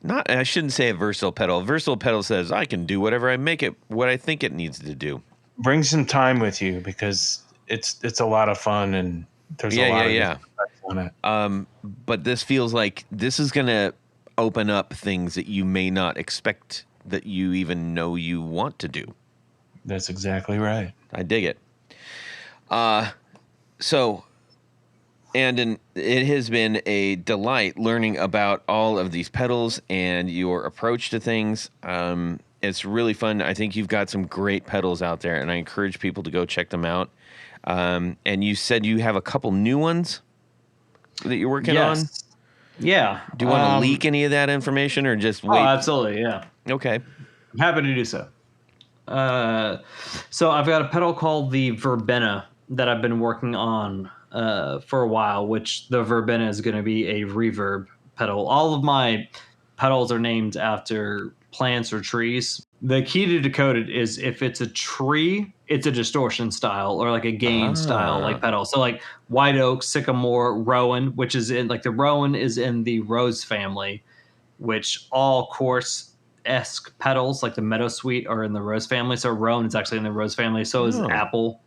I shouldn't say a versatile pedal. A versatile pedal says I can do whatever I make it what I think it needs to do. Bring some time with you, because it's a lot of fun, and there's a lot of effects on it. But this feels like this is gonna open up things that you may not expect that you even know you want to do. That's exactly right. I dig it. So, Andon, it has been a delight learning about all of these pedals and your approach to things. It's really fun. I think you've got some great pedals out there, and I encourage people to go check them out. And you said you have a couple new ones that you're working on? Yeah. Do you want to leak any of that information, or just wait? Oh, absolutely, yeah. Okay. I'm happy to do so. So I've got a pedal called the Verbena that I've been working on for a while, which the Verbena is going to be a reverb pedal. All of my pedals are named after plants or trees. The key to decode it is if it's a tree, it's a distortion style or like a gain style like pedal. So like white oak, sycamore, rowan, which is in like the rowan is in the rose family, which all coarse-esque pedals like the meadowsweet are in the rose family. So rowan is actually in the rose family. So is apple,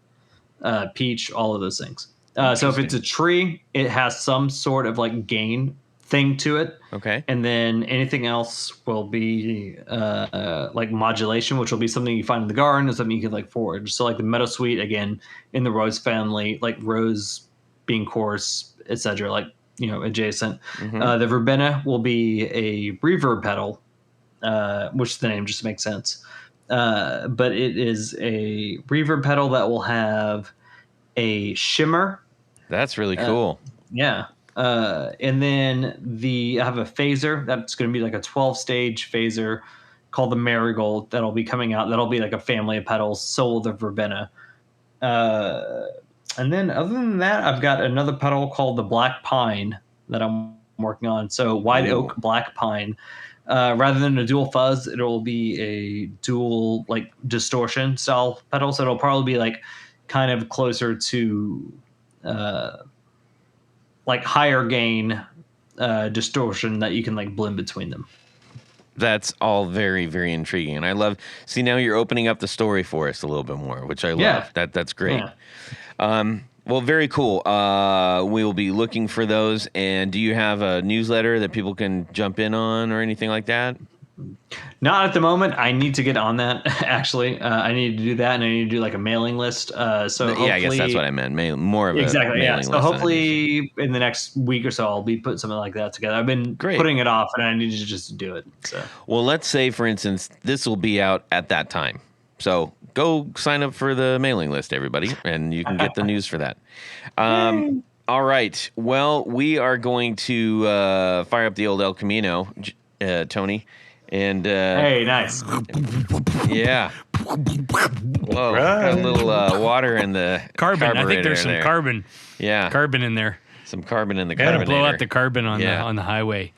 peach, all of those things. So if it's a tree, it has some sort of like gain thing to it. Okay. And then anything else will be like modulation, which will be something you find in the garden, or something you can like forage. So like the meadowsweet, again, in the rose family, like rose being coarse, etc., like, you know, adjacent. The verbena will be a reverb pedal, which the name just makes sense. But it is a reverb pedal that will have a shimmer. That's really cool. Yeah. And then I have a phaser that's going to be like a 12-stage phaser called the Marigold that'll be coming out. That'll be like a family of pedals. So will the verbena. And then other than that, I've got another pedal called the Black Pine that I'm working on. So white oak, black pine. Rather than a dual fuzz, it'll be a dual like distortion style pedal. So it'll probably be like kind of closer to like higher gain distortion that you can like blend between them. That's all very, very intriguing. And I love, see, now you're opening up the story for us a little bit more, which I love. Yeah. That's great. Yeah. Well, very cool. We will be looking for those. And do you have a newsletter that people can jump in on or anything like that? Not at the moment. I need to get on that, actually. I need to do that, and I need to do like a mailing list. So yeah, I guess that's what I meant. More of a mailing list. So hopefully in the next week or so, I'll be putting something like that together. I've been putting it off, and I need to just do it. So, well, let's say, for instance, this will be out at that time. So go sign up for the mailing list, everybody, and you can get the news for that. All right. Well, we are going to fire up the old El Camino, Tony. And Hey, nice. yeah. Whoa, got a little water in the Carbon. I think there's carburetor some there. carbon. Yeah, Carbon in there. some carbon in the Gotta carbonator. blow out the carbon on Yeah. the highway.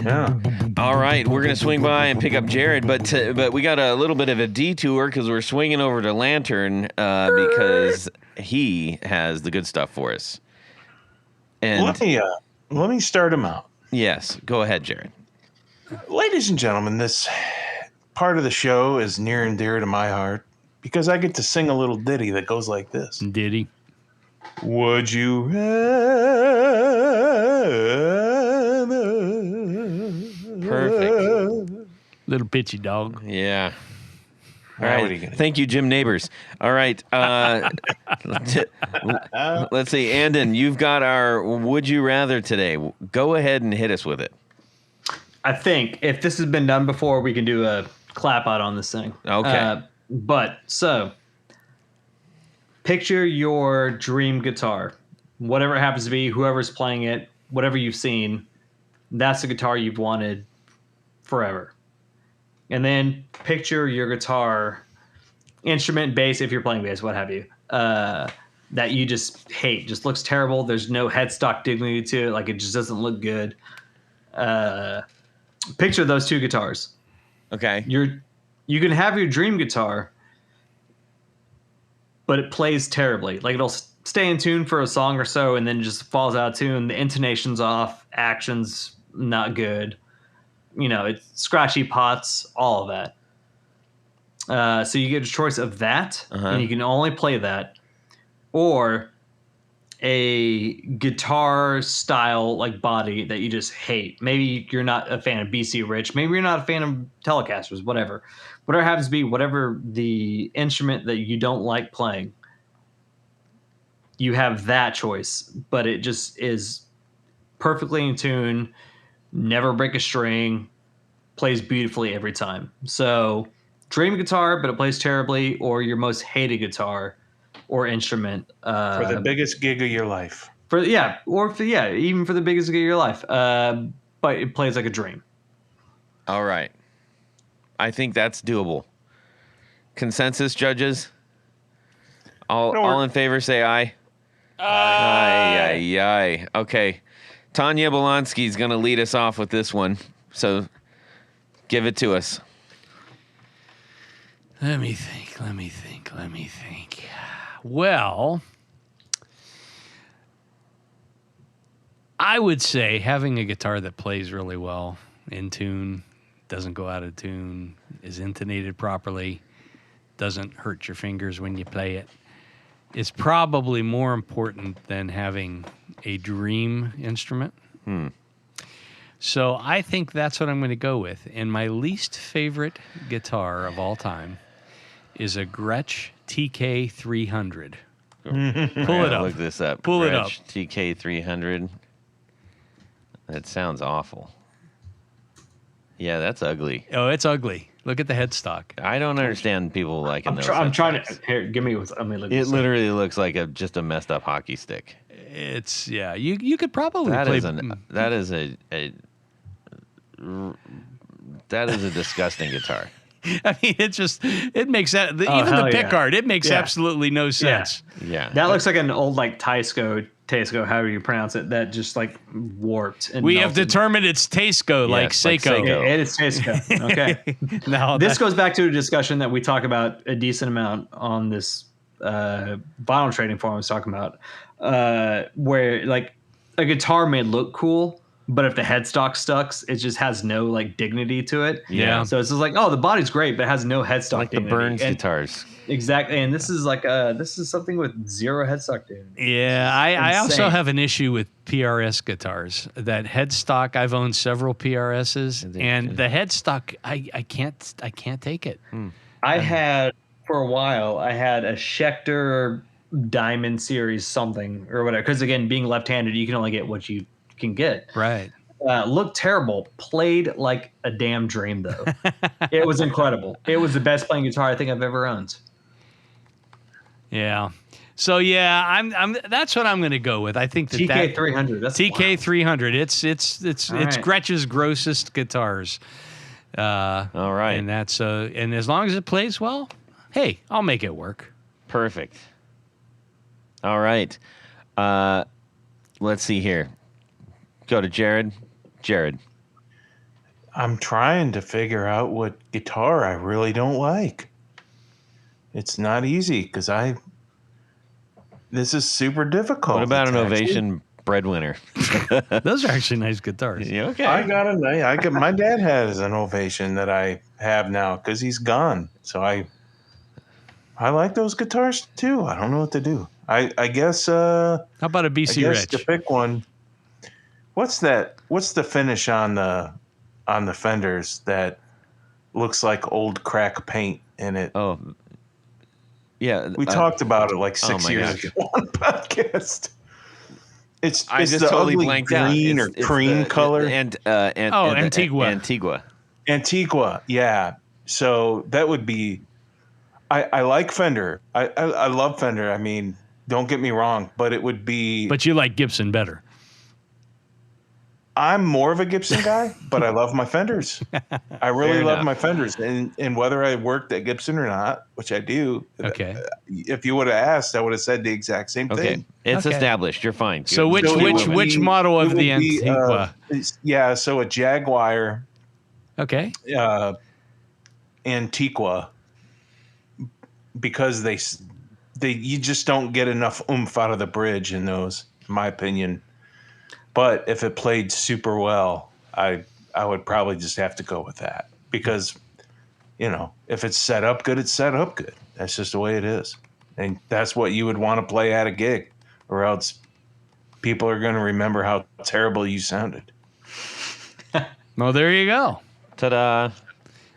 Yeah. All right, we're gonna swing by and pick up Jared, but we got a little bit of a detour because we're swinging over to Lantern because he has the good stuff for us. And Let me start him out. yes, go ahead, Jared. Ladies and gentlemen, this part of the show is near and dear to my heart because I get to sing a little ditty that goes like this. Did he? Would you Perfect. Little pitchy dog. Yeah. All Now, right. what are you gonna Thank you, Jim Neighbors. All right. Let's see. Andon, you've got our Would You Rather today. Go ahead and hit us with it. I think if this has been done before, we can do a clap out on this thing. Okay. So picture your dream guitar, whatever it happens to be, whoever's playing it, whatever you've seen, that's the guitar you've wanted forever. And then picture your guitar, instrument, bass, if you're playing bass, what have you, that you just hate, just looks terrible. There's no headstock dignity to it. Like it just doesn't look good. Picture those two guitars. Okay. You can have your dream guitar, but it plays terribly. Like it'll stay in tune for a song or so and then just falls out of tune. The intonation's off, action's not good. You know, it's scratchy pots, all of that. So you get a choice of that, and you can only play that, or a guitar style like body that you just hate. Maybe you're not a fan of BC Rich. Maybe you're not a fan of Telecasters, whatever. Whatever happens to be, whatever the instrument that you don't like playing, you have that choice, but it just is perfectly in tune, never break a string, plays beautifully every time. So dream guitar, but it plays terribly, or your most hated guitar or instrument. for the biggest gig of your life. Even for the biggest gig of your life. But it plays like a dream. All right. I think that's doable. Consensus, judges? All in favor, say aye. Aye. Okay. Tanya Bolonsky's going to lead us off with this one. So give it to us. Let me think. Well, I would say having a guitar that plays really well, in tune, doesn't go out of tune, is intonated properly, doesn't hurt your fingers when you play it, is probably more important than having a dream instrument. So I think that's what I'm going to go with. And my least favorite guitar of all time is a Gretsch TK300. Pull it up. Look this up. Pull it up. TK300. That sounds awful. Yeah, that's ugly. Oh, it's ugly. Look at the headstock. I don't understand people liking those. I'm trying headsets. to here. Give me. Let me look. It this up. literally looks like just a messed up hockey stick. It's you could probably That play. is a disgusting guitar. I mean, it makes that even hell the yeah. pickguard. It makes Yeah. absolutely no sense. Yeah. That looks like an old like Tasco, however you pronounce it. That just like warped. And We have melted. determined it's Tasco, like Yes, like Seiko. Seiko. It is Tasco. Okay. Now This goes back to a discussion that we talk about a decent amount on this vinyl trading forum I was talking about, where like a guitar may look cool, but if the headstock sucks, it just has no like dignity to it. Yeah. So it's just like, oh, the body's great, but it has no headstock Like the dignity. Burns And- guitars. Exactly. And this is like this is something with zero headstock dignity. Yeah, I also Insane. have an issue with PRS guitars. That headstock, I've owned several PRSs, and the headstock, I can't take it. I had for a while. I had a Schecter Diamond Series something or whatever. Because again, being left-handed, you can only get what you can get. Right. Looked terrible. Played like a damn dream though. It was incredible. It was the best playing guitar I think I've ever owned. Yeah. So yeah, I'm. That's what I'm going to go with. I think that TK300. That's TK300. It's All right. Gretsch's grossest guitars. All right. And that's and as long as it plays well, hey, I'll make it work. Perfect. All right. Let's see here. Go to Jared. Jared. I'm trying to figure out what guitar I really don't like. It's not easy because this is super difficult. What about It's an Ovation Breadwinner? Those are actually nice guitars. Yeah, okay. I got my dad has an Ovation that I have now because he's gone. So I like those guitars too. I don't know what to do. I guess. How about a BC Rich? To pick one. What's that? What's the finish on the fenders that looks like old crack paint in it? Oh, yeah. We talked about it like 6 years gosh. ago on the podcast. It's just the totally ugly blanked out. green or cream color. Antigua. Antigua, yeah. So that would be. I like Fender. I love Fender. I mean, don't get me wrong, but it would be. But you like Gibson better. I'm more of a Gibson guy, but I love my Fenders. I really love my Fenders. And whether I worked at Gibson or not, which I do, Okay. If you would have asked, I would have said the exact same Okay. thing. It's Okay. established. You're fine. So which model of the Antigua? So a Jaguar Okay. Antigua, because they you just don't get enough oomph out of the bridge in those, in my opinion. But if it played super well, I would probably just have to go with that because, if it's set up good, it's set up good. That's just the way it is. And that's what you would want to play at a gig, or else people are going to remember how terrible you sounded. Well, there you go. Ta-da.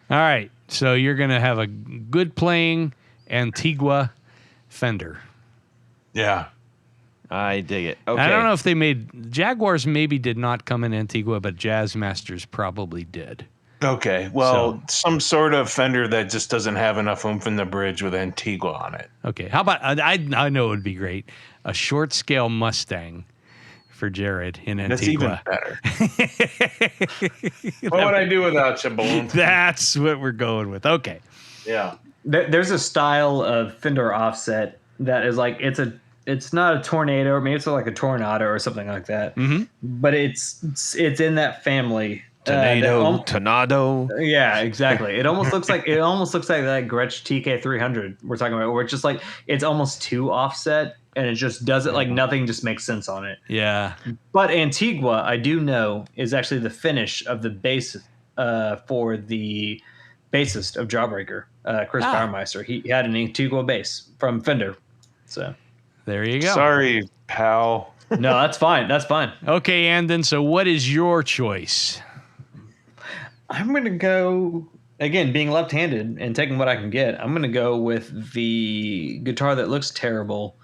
All right. So you're going to have a good playing Antigua Fender. Yeah. I dig it. Okay. I don't know if they made Jaguars maybe did not come in Antigua, but Jazz Masters probably did. Okay. Well, some sort of Fender that just doesn't have enough oomph in the bridge with Antigua on it. Okay. How about I know it would be great. A short scale Mustang for Jared in Antigua. That's even better. What would I do without you, Balloon? That's what we're going with. Okay. Yeah. There's a style of Fender offset that is like it's not a tornado, or maybe it's like a tornado or something like that. Mm-hmm. But it's in that family. Tornado. Yeah, exactly. It almost looks like that Gretsch TK300 we're talking about, where it's just like it's almost too offset, and it just does it like nothing just makes sense on it. Yeah. But Antigua, I do know, is actually the finish of the bass for the bassist of Jawbreaker, Chris Bauermeister. He had an Antigua bass from Fender. So there you go. Sorry, pal. no, that's fine. That's fine. Okay, Andon. So what is your choice? I'm going to go, again, being left-handed and taking what I can get, I'm going to go with the guitar that looks terrible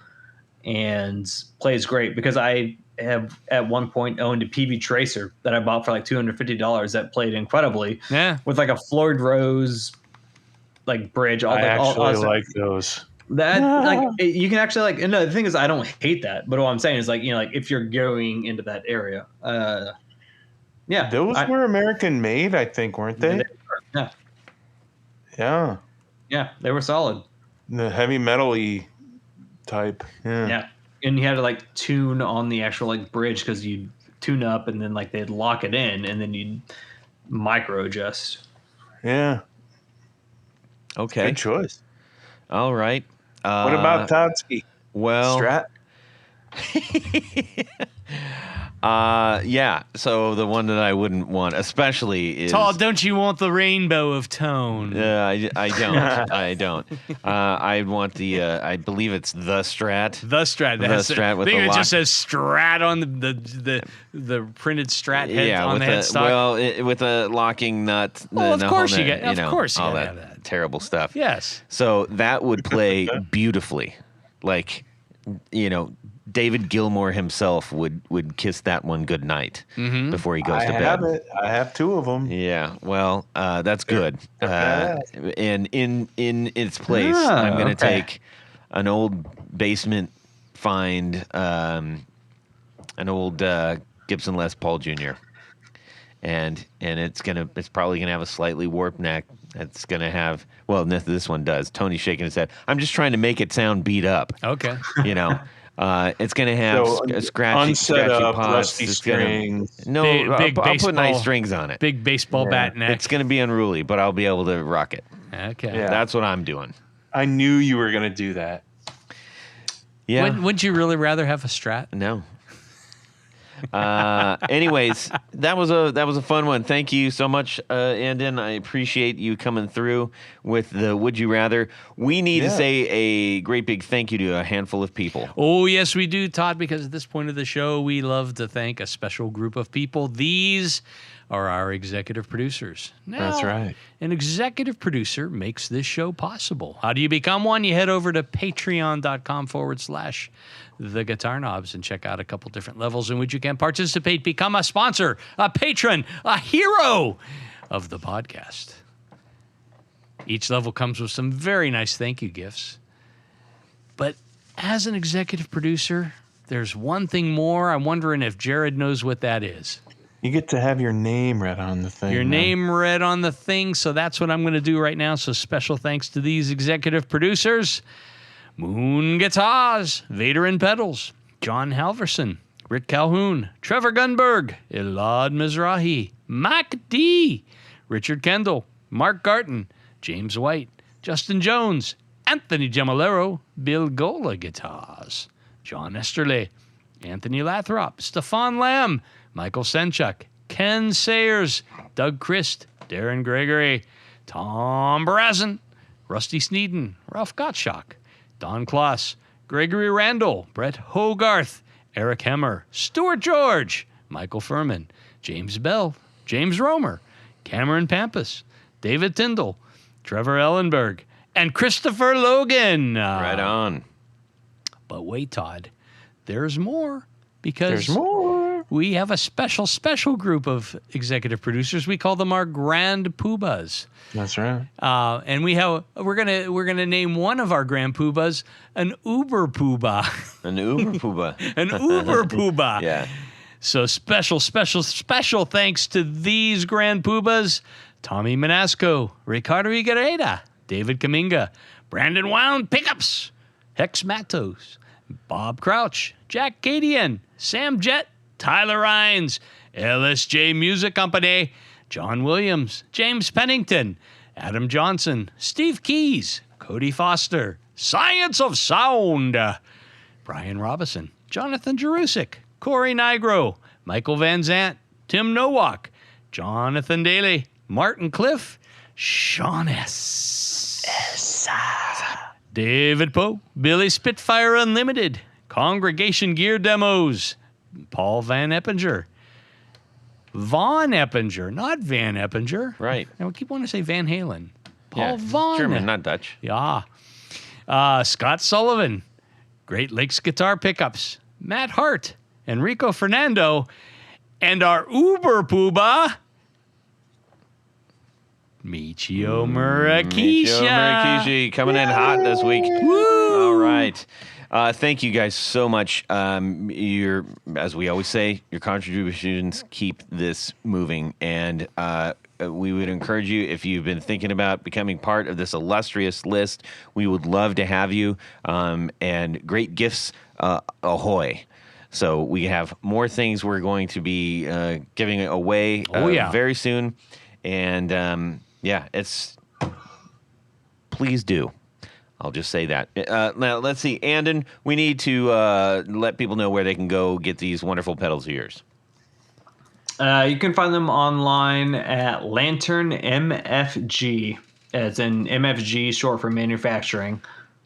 and plays great, because I have at one point owned a PV Tracer that I bought for like $250 that played incredibly with like a Floyd Rose like bridge. I actually like those. That you can actually no, the thing is I don't hate that, but what I'm saying is like if you're going into that area, yeah, those were American made, I think, weren't they? Yeah, they were solid. The heavy metal-y type. Yeah, and you had to like tune on the actual like bridge, because you tune up and then like they'd lock it in and then you'd micro adjust. Yeah. Okay. Good choice. All right. What about Dudzik? Well, Strat? Yeah. So the one that I wouldn't want, especially, is Todd. Don't you want the rainbow of tone? I don't. I don't. I want the. I believe it's the Strat. The Strat. The Strat with I think the it lock. just says Strat on the printed Strat head on the headstock. With a locking nut. Well, of course you get. get. Of course you all gotta that, have that. Terrible stuff. Yes. So that would play beautifully, like David Gilmour himself would kiss that one goodnight before he goes to bed. I have two of them. Yeah, well, that's good. And in its place, I'm going to take an old basement find, an old Gibson Les Paul Jr. and it's probably gonna have a slightly warped neck. It's gonna have this one does. Tony's shaking his head. I'm just trying to make it sound beat up. Okay. It's gonna have scratchy up, pots. rusty strings. Big I'll put nice baseball- strings on it. Big baseball bat neck. It's gonna be unruly, but I'll be able to rock it. Okay. Yeah. That's what I'm doing. I knew you were going to do that. Yeah. Wouldn't you really rather have a Strat? No. Anyways, that was a fun one. Thank you so much, Andon. I appreciate you coming through with the Would You Rather. We need to say a great big thank you to a handful of people. Oh, yes, we do, Todd, because at this point of the show, we love to thank a special group of people. These are our executive producers. Now, That's right. An executive producer makes this show possible. How do you become one? You head over to patreon.com/The Guitar Knobs and check out a couple different levels in which you can participate, become a sponsor, a patron, a hero of the podcast. Each level comes with some very nice thank you gifts. But as an executive producer, there's one thing more. I'm wondering if Jared knows what that is. You get to have your name read on the thing. Your name read on the thing, so that's what I'm going to do right now. So special thanks to these executive producers: Moon Guitars, Vader and Pedals, John Halverson, Rick Calhoun, Trevor Gunberg, Elad Mizrahi, Mac D, Richard Kendall, Mark Garton, James White, Justin Jones, Anthony Gemolero, Bill Gola Guitars, John Esterle, Anthony Lathrop, Stefan Lamb, Michael Senchuk, Ken Sayers, Doug Christ, Darren Gregory, Tom Brazen, Rusty Sneeden, Ralph Gottschalk, Don Kloss, Gregory Randall, Brett Hogarth, Eric Hemmer, Stuart George, Michael Furman, James Bell, James Romer, Cameron Pampas, David Tyndall, Trevor Ellenberg, and Christopher Logan. Right on. But wait, Todd, there's more, because There's more. we have a special group of executive producers. We call them our Grand Poobahs. That's right. And we're gonna name one of our Grand Poobahs an Uber Poobah. An Uber Pooba. An Uber Poobah. Yeah. So special thanks to these Grand Poobahs: Tommy Manasco, Ricardo Iguareda, David Kaminga, Brandon Wound Pickups, Hex Matos, Bob Crouch, Jack Cadian, Sam Jett, Tyler Rhines, LSJ Music Company, John Williams, James Pennington, Adam Johnson, Steve Keys, Cody Foster, Science of Sound, Brian Robison, Jonathan Jerusik, Corey Nigro, Michael Van Zant, Tim Nowak, Jonathan Daly, Martin Cliff, Sean S. David Poe, Billy Spitfire Unlimited, Congregation Gear Demos, Paul Van Eppinger, Von Eppinger, not Van Eppinger. Right. And we keep wanting to say Van Halen. Paul Yeah. Von. German, not Dutch. Yeah. Scott Sullivan, Great Lakes Guitar Pickups, Matt Hart, Enrico Fernando, and our Uber Poobah, Michio Murakisha. Joe Murakishi coming in hot this week. Woo! All right. Thank you guys so much. As we always say, your contributions keep this moving. And we would encourage you, if you've been thinking about becoming part of this illustrious list, we would love to have you. And great gifts, ahoy. So we have more things we're going to be giving away very soon. And please do. I'll just say that. Now, let's see. Andon, we need to let people know where they can go get these wonderful pedals of yours. You can find them online at Lantern MFG, as in MFG, short for manufacturing,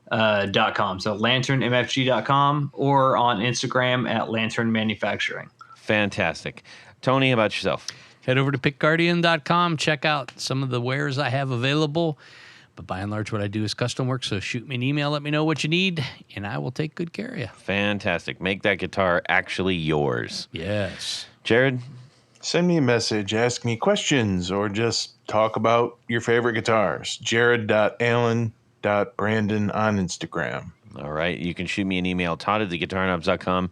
.com. So lanternmfg.com, or on Instagram at Lantern Manufacturing. Fantastic. Tony, how about yourself? Head over to pickguardian.com. Check out some of the wares I have available. But by and large, what I do is custom work. So shoot me an email. Let me know what you need, and I will take good care of you. Fantastic. Make that guitar actually yours. Yes. Jared? Send me a message, ask me questions, or just talk about your favorite guitars. Jared.allen.brandon on Instagram. All right. You can shoot me an email, todd@theguitarknobs.com,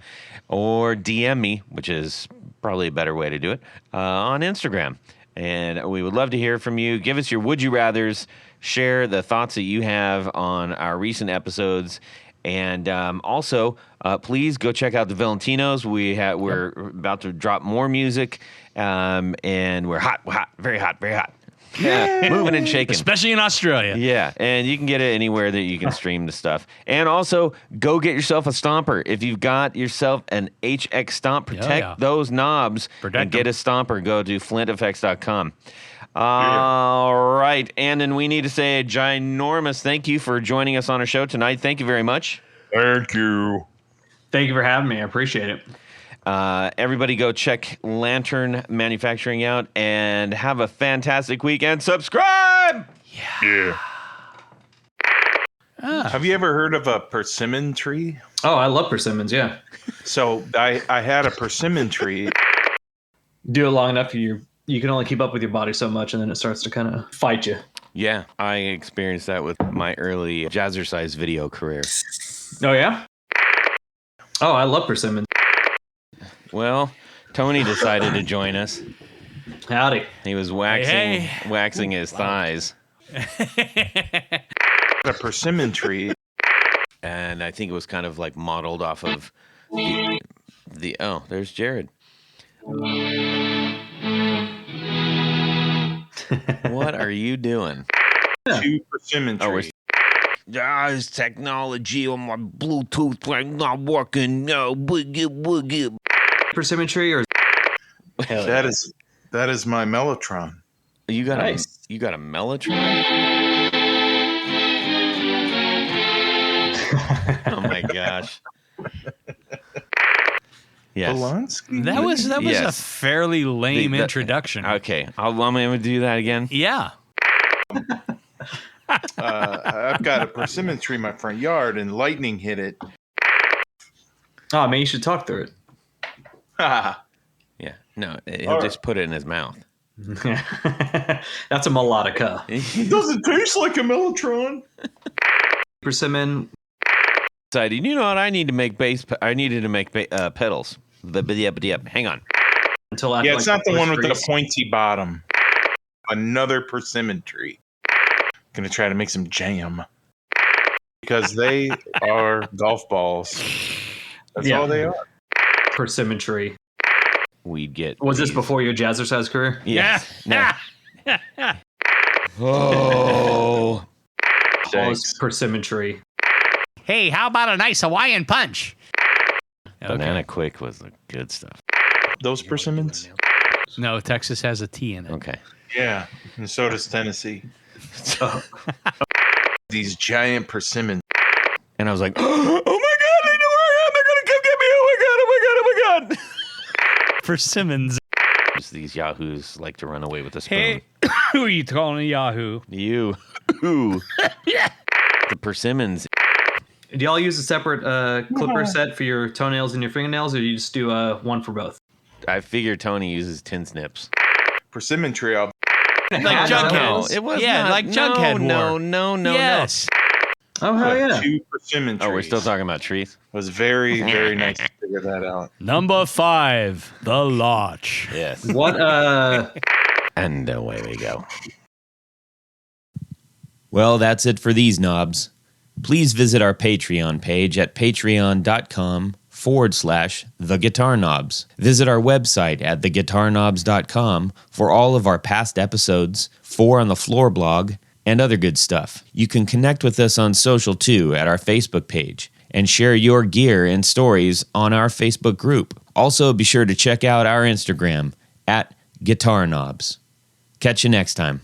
or DM me, which is probably a better way to do it, on Instagram. And we would love to hear from you. Give us your would you rathers. Share the thoughts that you have on our recent episodes. And also, please go check out the Valentinos. We're about to drop more music, and we're hot, very hot, very hot. Yeah, moving and shaking. Especially in Australia. Yeah, and you can get it anywhere that you can stream the stuff. And also, go get yourself a stomper. If you've got yourself an HX stomp, protect those knobs and get a stomper. Go to flinteffects.com. All right, Andon, we need to say a ginormous thank you for joining us on our show tonight. Thank you very much. Thank you. Thank you for having me. I appreciate it. Everybody go check Lantern Manufacturing out and have a fantastic week and subscribe. Yeah. Have you ever heard of a persimmon tree? Oh, I love persimmons. Yeah. So I had a persimmon tree. Do it long enough, you can only keep up with your body so much, and then it starts to kind of fight you. Yeah, I experienced that with my early jazzercise video career. Oh, yeah? Oh, I love persimmons. Well, Tony decided to join us. Howdy. He was waxing his thighs. A persimmon tree. And I think it was kind of like modeled off of the oh, there's Jared. What are you doing? Two persimmon trees. It's technology on my Bluetooth like not working. No, boogie. Persimmon tree or That is my Mellotron. You got nice. You got a Mellotron? Oh my gosh. Yes. Polanski? That was Yes. a fairly lame introduction. Okay, I'm going to do that again. Yeah. I've got a persimmon tree in my front yard, and lightning hit it. Oh, man, you should talk through it. Yeah, no, he'll just put it in his mouth. That's a melodica. It doesn't taste like a Mellotron. Persimmon. Decided, you know what? I needed to make pedals. Hang on. Until after, Yeah, it's not the one with the trees. pointy bottom. Another persimmon tree. Gonna try to make some jam because they are golf balls. That's all they are. Persimmon tree. We'd get. Was this these. before your jazzercise career? Yes. No. Oh. Paul's persimmon tree. Hey, how about a nice Hawaiian punch? Banana Quick was the good stuff. Those persimmons? No, Texas has a T in it. Okay. Yeah, and so does Tennessee. These giant persimmons. And I was like, oh my God, they know where I am. They're going to come get me. Oh my God. Persimmons. These yahoos like to run away with a spoon. Hey, who are you calling a Yahoo? You. Ooh. The persimmons. Do y'all use a separate clipper set for your toenails and your fingernails, or do you just do one for both? I figure Tony uses tin snips. Persimmon tree. I'll Like Jughead. It was Yeah, not. like Jughead wore. No. Yes. Oh, hell yeah. 2 persimmon trees. Oh, we're still talking about trees? It was very, very nice to figure that out. Number 5, the Lodge. Yes. What, And away we go. Well, that's it for these knobs. Please visit our Patreon page at patreon.com/theguitarknobs. Visit our website at theguitarknobs.com for all of our past episodes, 4 on the Floor blog, and other good stuff. You can connect with us on social too at our Facebook page and share your gear and stories on our Facebook group. Also, be sure to check out our Instagram at Guitar Knobs. Catch you next time.